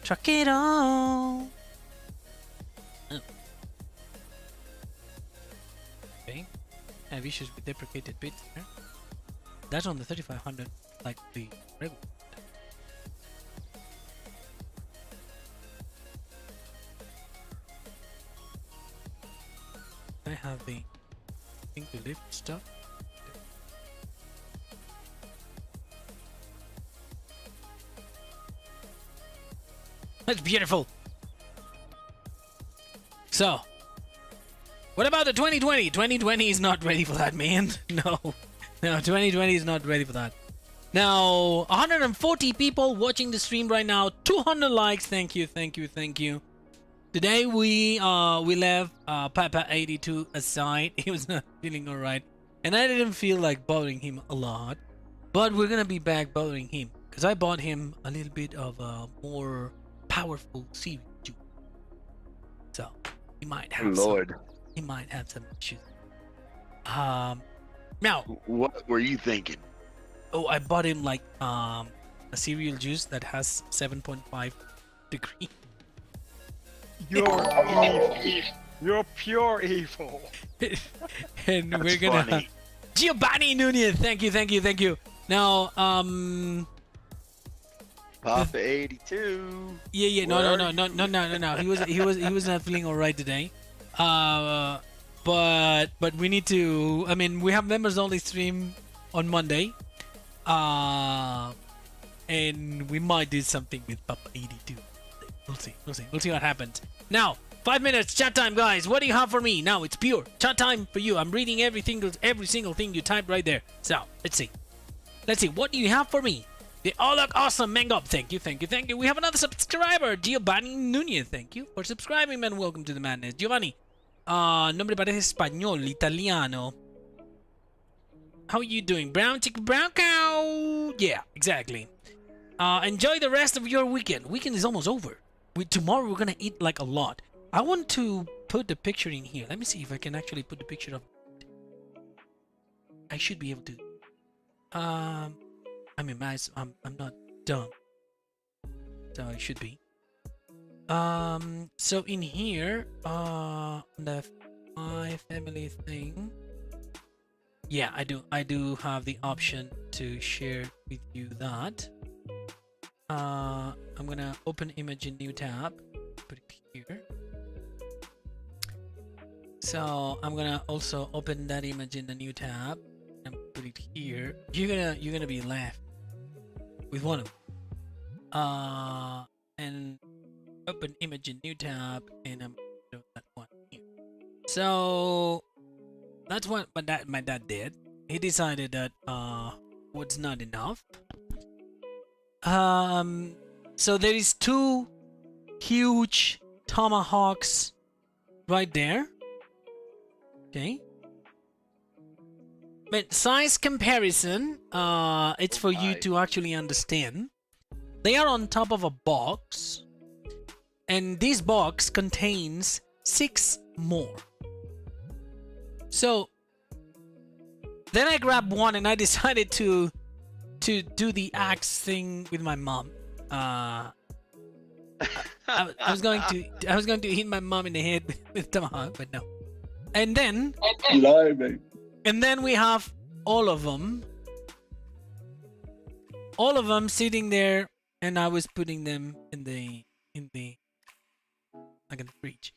track it all." have issues with deprecated bits there. That's on the 3500, like the regular. I have the thing to lift stuff. That's beautiful. So, what about the 2020? 2020 is not ready for that, man. No, 2020 is not ready for that. Now, 140 people watching the stream right now. 200 likes. Thank you. Today we left Papa82 aside. He was not feeling alright, and I didn't feel like bothering him a lot. But we're gonna be back bothering him because I bought him a little bit of a more powerful seaweed juice. So he might have some issues. Now, What were you thinking? oh, I bought him like a cereal juice that has 7.5 degree. You're evil. You're pure evil. And That's we're gonna funny. Giovanni Nunez. Thank you. Now, Papa 82. yeah, no. He was not feeling alright today. But we need to. I mean, we have members only stream on Monday. And we might do something with Papa 82. We'll see what happens. Now, 5 minutes chat time, guys. What do you have for me? Now it's pure chat time for you. I'm reading every single thing you typed right there. So let's see. What do you have for me? They all look awesome. Mangop, thank you. We have another subscriber, Giovanni Nunez. Thank you for subscribing, man. Welcome to the madness, Giovanni. Nombre parece español, italiano. How are you doing? Brown chicken, brown cow. Yeah, exactly. Enjoy the rest of your weekend. Weekend is almost over. Tomorrow we're gonna eat like a lot. I want to put the picture in here. Let me see if I can actually put the picture of. I should be able to. I mean, I'm not dumb, so I should be. So in here, the my family thing. Yeah, I do have the option to share with you that. I'm gonna open image in new tab, put it here. So I'm gonna also open that image in the new tab and put it here. You're gonna be left with one of them. And open image in new tab, and I'm doing that one here. So that's what my dad did. He decided that was not enough. So there is 2 huge tomahawks right there. Okay. But size comparison, it's for you to actually understand. They are on top of a box, and this box contains 6 more. So then I grabbed one and I decided to do the axe thing with my mom. I was going to hit my mom in the head with tomahawk, but no. And then we have all of them sitting there, and I was putting them in the like in the fridge.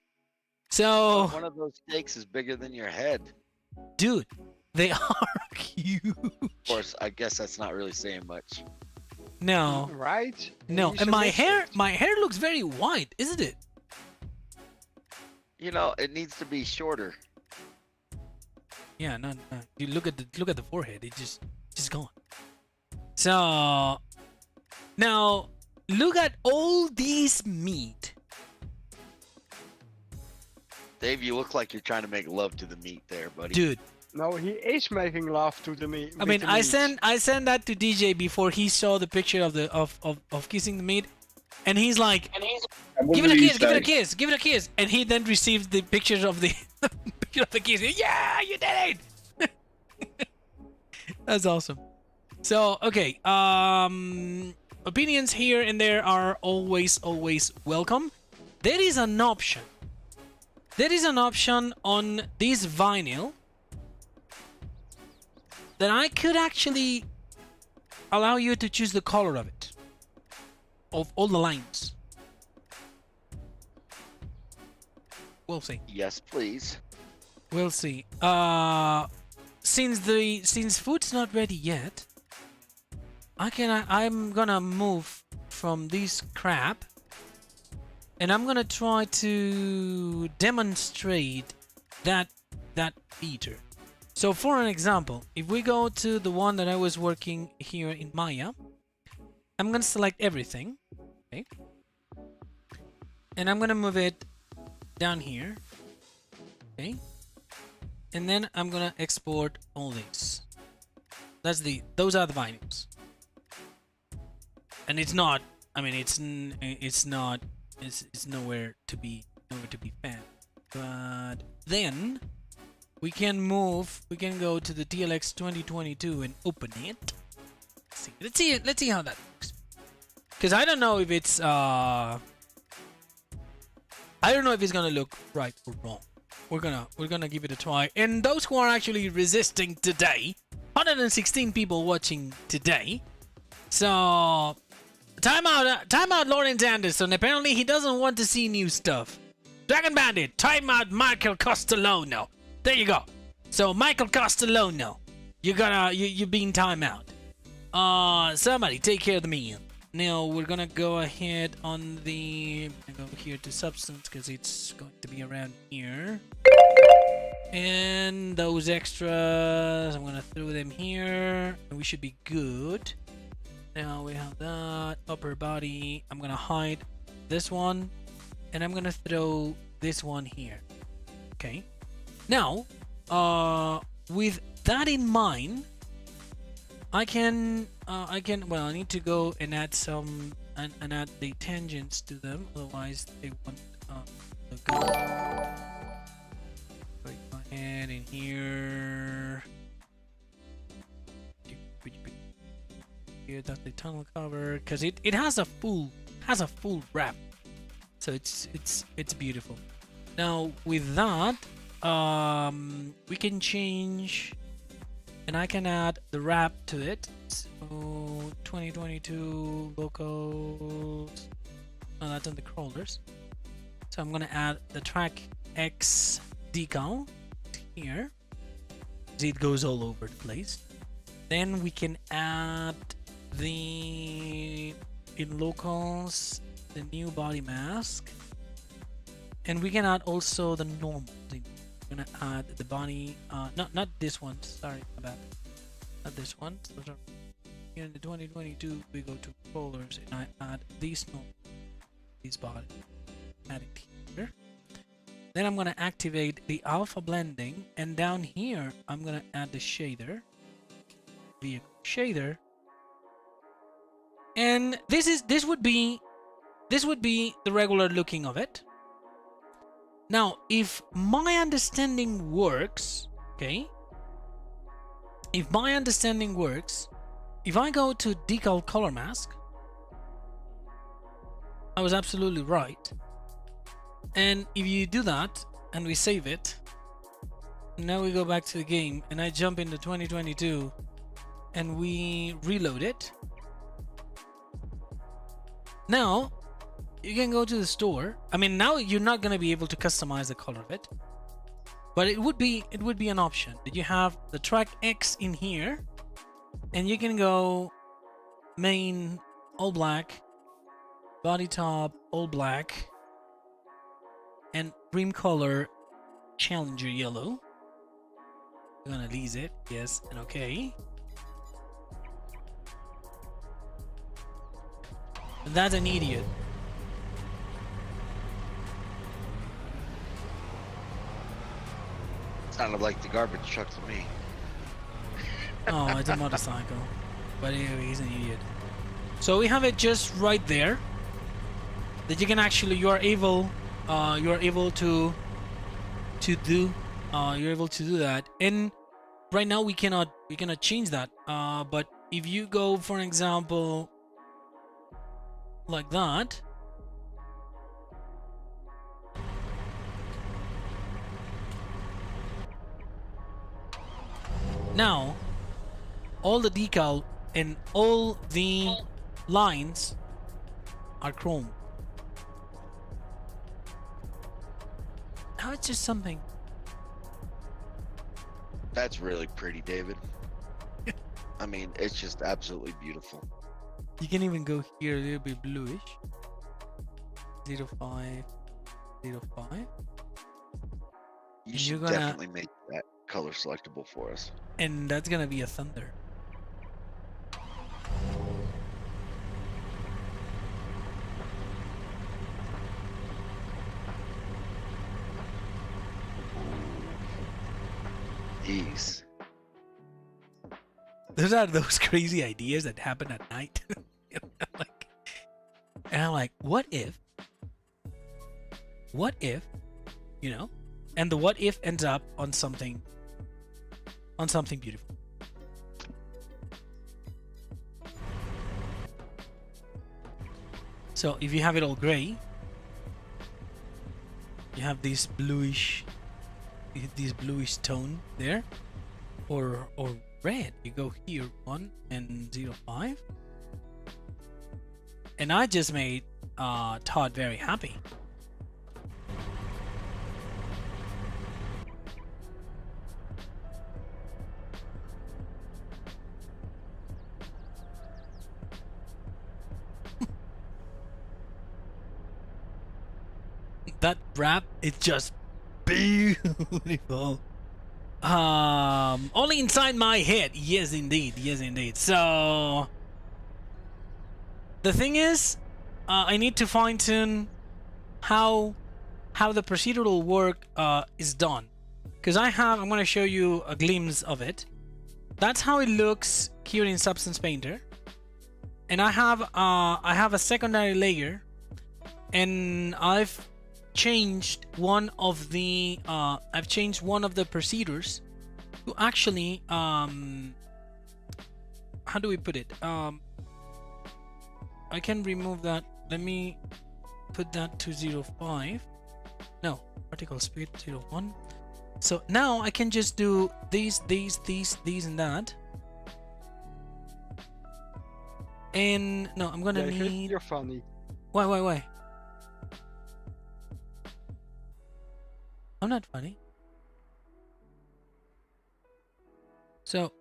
So One of those steaks is bigger than your head. dude, they are huge. Of course, I guess that's not really saying much. No, Right? no, You and my should hair looks very white, isn't it? You know, it needs to be shorter. Yeah, no. You look at the forehead; it's just gone. So now look at all this meat. Dave, you look like you're trying to make love to the meat there, buddy. Dude, No, he is making love to the meat. I mean, I sent that to DJ before he saw the picture of kissing the meat, and he's like, give it a kiss, and he then received the pictures of the picture of the kiss. Yeah, you did it. That's awesome. So okay, opinions here and there are always welcome. There is an option on this vinyl then I could actually allow you to choose the color of it, of all the lines. We'll see. Yes, please. We'll see. Since food's not ready yet, I'm gonna move from this crab, and I'm gonna try to demonstrate that feature. So for an example, if we go to the one that I was working here in Maya, I'm gonna select everything, okay, and I'm gonna move it down here, okay, and then I'm gonna export all these. Those are the bindings, and it's not. I mean, it's nowhere to be found. But then we can go to the TLX 2022 and open it. Let's see how that works. Because I don't know if it's gonna look right or wrong. We're gonna give it a try. And those who are actually resisting today, 116 people watching today. So time out Lawrence Anderson. Apparently he doesn't want to see new stuff. Dragon Bandit, time out Michael Costello. There you go. So Michael Costello, you're being time out. Somebody take care of the meal. Now we're gonna go ahead on the go here to substance because it's going to be around here. And those extras, I'm gonna throw them here, and we should be good. Now we have that upper body. I'm gonna hide this one, and I'm gonna throw this one here. Okay. Now, with that in mind, I need to go and add some and add the tangents to them, otherwise they won't go. Go ahead in here. Here, that's the tunnel cover, because it has a full wrap, so it's beautiful. Now with that, we can change, and I can add the wrap to it. So 2022 locals. Oh, that's on the crawlers. So I'm gonna add the track X decal here. It goes all over the place. Then we can add in locals the new body mask, and we can add also the normal thing. I'm gonna add the body, not this one, sorry about that. Not this one. So here in the 2022 we go to rollers and I add these body, add it here. Then I'm gonna activate the alpha blending, and down here I'm gonna add the shader, vehicle shader, and this would be the regular looking of it. Now, if my understanding works, okay, if I go to decal color mask, I was absolutely right. And if you do that and we save it, now we go back to the game and I jump into 2022 and we reload it. Now you can go to the store. I mean, now you're not going to be able to customize the color of it, but it would be an option that you have the track X in here, and you can go main all black, body top all black, and rim color challenger yellow. I'm gonna lease it, yes, and okay. That's an idiot. Sounded like the garbage truck to me. Oh, it's a motorcycle. But anyway, he's an idiot. So we have it just right there. That you can actually, you are able to do that. And right now we cannot change that. But if you go, for example, like that. Now, all the decal and all the lines are chrome. Now it's just something. That's really pretty, David. I mean, it's just absolutely beautiful. You can even go here a little bit bluish. 05, 05. You should gonna- definitely make that color selectable for us. And that's gonna be a thunder. Jeez. Those are those crazy ideas that happen at night. And I'm like, what if, you know, and the what if ends up on something beautiful. So if you have it all gray, you have this bluish tone there, or red. You go here 1 and 05, and I just made Todd very happy. That wrap is just beautiful. Only inside my head. Yes, indeed. Yes, indeed. So the thing is, I need to fine tune how the procedural work is done, because I'm going to show you a glimpse of it. That's how it looks here in Substance Painter, and I have a secondary layer, and I've changed one of the procedures to actually how do we put it? I can remove that. Let me put that to 05. No, particle speed 01. So now I can just do these, and that. And no, I'm gonna David, need. You're funny. Why? I'm not funny. So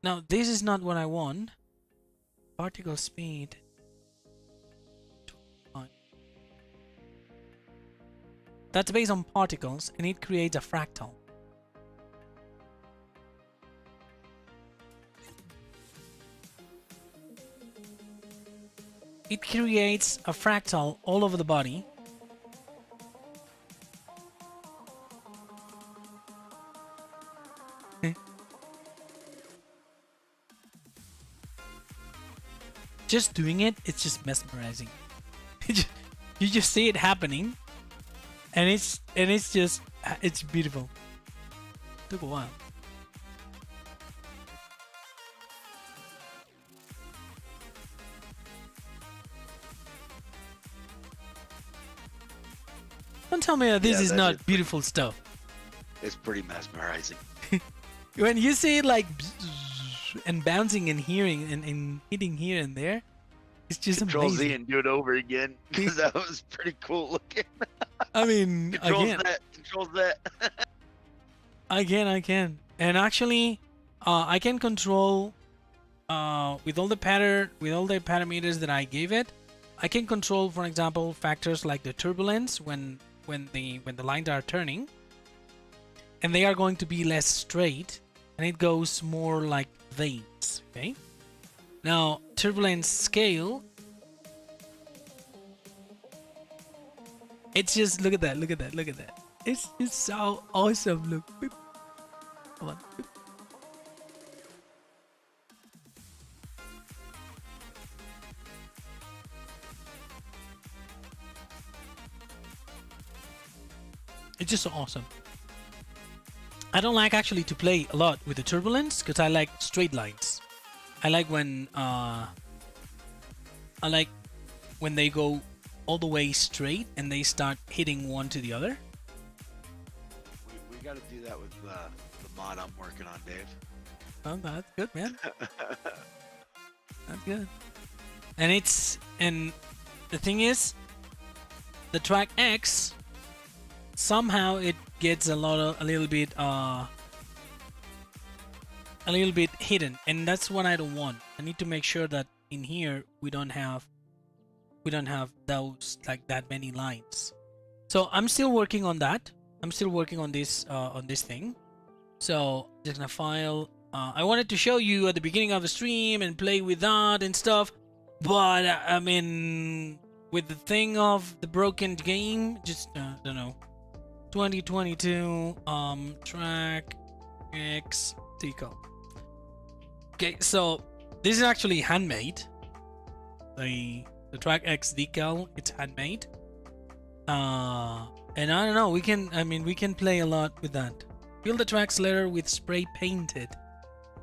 now this is not what I want. Particle speed. That's based on particles, and it creates a fractal. It creates a fractal all over the body. Just doing it, it's just mesmerizing. You just see it happening, and it's beautiful. Took a while. Don't tell me that this is not beautiful stuff. It's pretty mesmerizing. When you see it like and bouncing and hearing and hitting here and there, it's just Control amazing. Z and do it over again, because that was pretty cool looking. I mean, Control Z. I can. And actually, I can control with all the parameters that I gave it. I can control, for example, factors like the turbulence when the lines are turning, and they are going to be less straight, and it goes more like veins. Okay. Now, turbulence scale. It's just look at that. It's just so awesome. Look. Beep. Come on. Beep. It's just so awesome. I don't like actually to play a lot with the turbulence, because I like straight lines. I like when they go all the way straight and they start hitting one to the other. We got to do that with the mod I'm working on, Dave. Well, that's good, man. That's good. And the thing is, the track X somehow it gets a little bit hidden, and that's what I don't want. I need to make sure that in here we don't have those like that many lines. So I'm still working on that. I'm still working on this thing. So just gonna file. I wanted to show you at the beginning of the stream and play with that and stuff, but I mean, with the thing of the broken game, just I don't know. 2022 track X decal. Okay, so this is actually handmade. The track X decal, it's handmade. And I don't know, we can play a lot with that. Fill the track's letter with spray painted.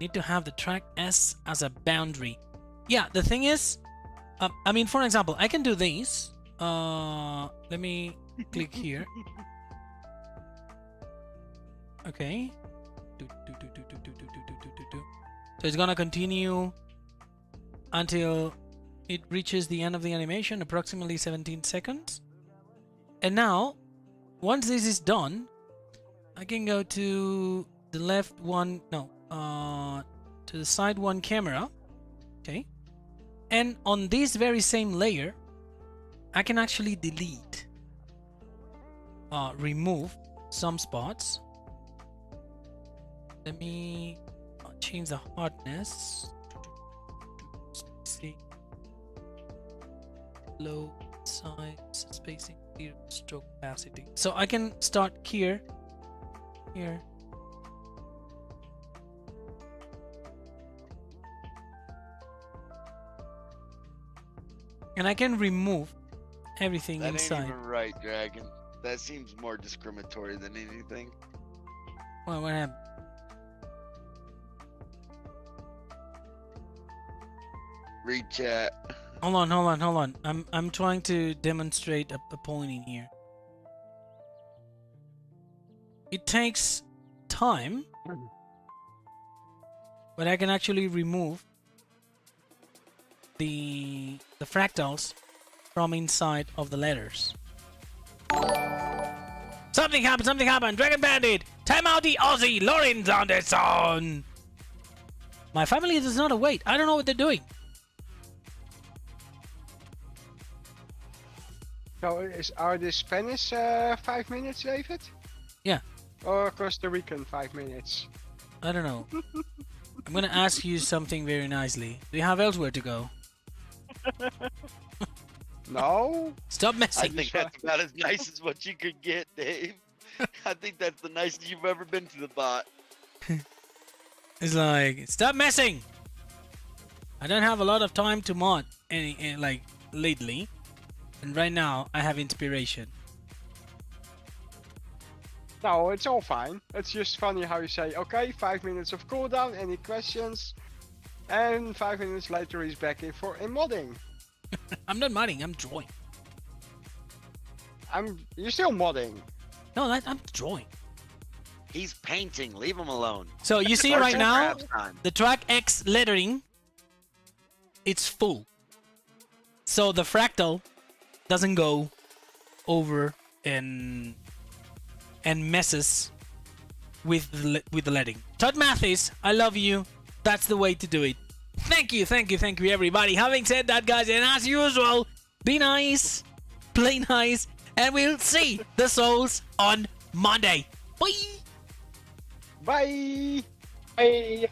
Need to have the track S as a boundary. Yeah, the thing is, I mean, for example, I can do this. Let me click here. Okay. So it's gonna continue until it reaches the end of the animation, approximately 17 seconds. And now, once this is done, I can go to the left one, no, to the side one camera, okay? And on this very same layer, I can actually delete, remove some spots. Let me change the hardness. See, low size, spacing, clear, stroke opacity. So I can start here, and I can remove everything That inside. ain't even right, Dragon. That seems more discriminatory than anything. Well, what happened? Read chat. Hold on. I'm trying to demonstrate a point in here. It takes time, but I can actually remove the fractals from inside of the letters. Something happened! Dragon Bandit! Time out the Aussie! Lauren's on the zone! My family does not await. I don't know what they're doing. So are the Spanish 5 minutes, David? Yeah. Or Costa Rican 5 minutes? I don't know. I'm gonna ask you something very nicely. Do you have elsewhere to go? No. Stop I messing. think that's about as nice as what you could get, Dave. I think that's the nicest you've ever been to the bot. It's like, stop messing. I don't have a lot of time to mod any like lately, and right now I have inspiration. No, it's all fine. It's just funny how you say, okay, 5 minutes of cooldown, any questions? And 5 minutes later he's back in modding. I'm not modding. I'm drawing. You're still modding. No, I'm drawing. He's painting. Leave him alone. So you see Arts right and now, crafts time. the track X lettering, it's full. So the fractal doesn't go over and messes with the lettering. Todd Mathis, I love you. That's the way to do it. Thank you, everybody. Having said that, guys, and as usual, be nice, play nice, and we'll see the souls on Monday. Bye. Bye. Bye.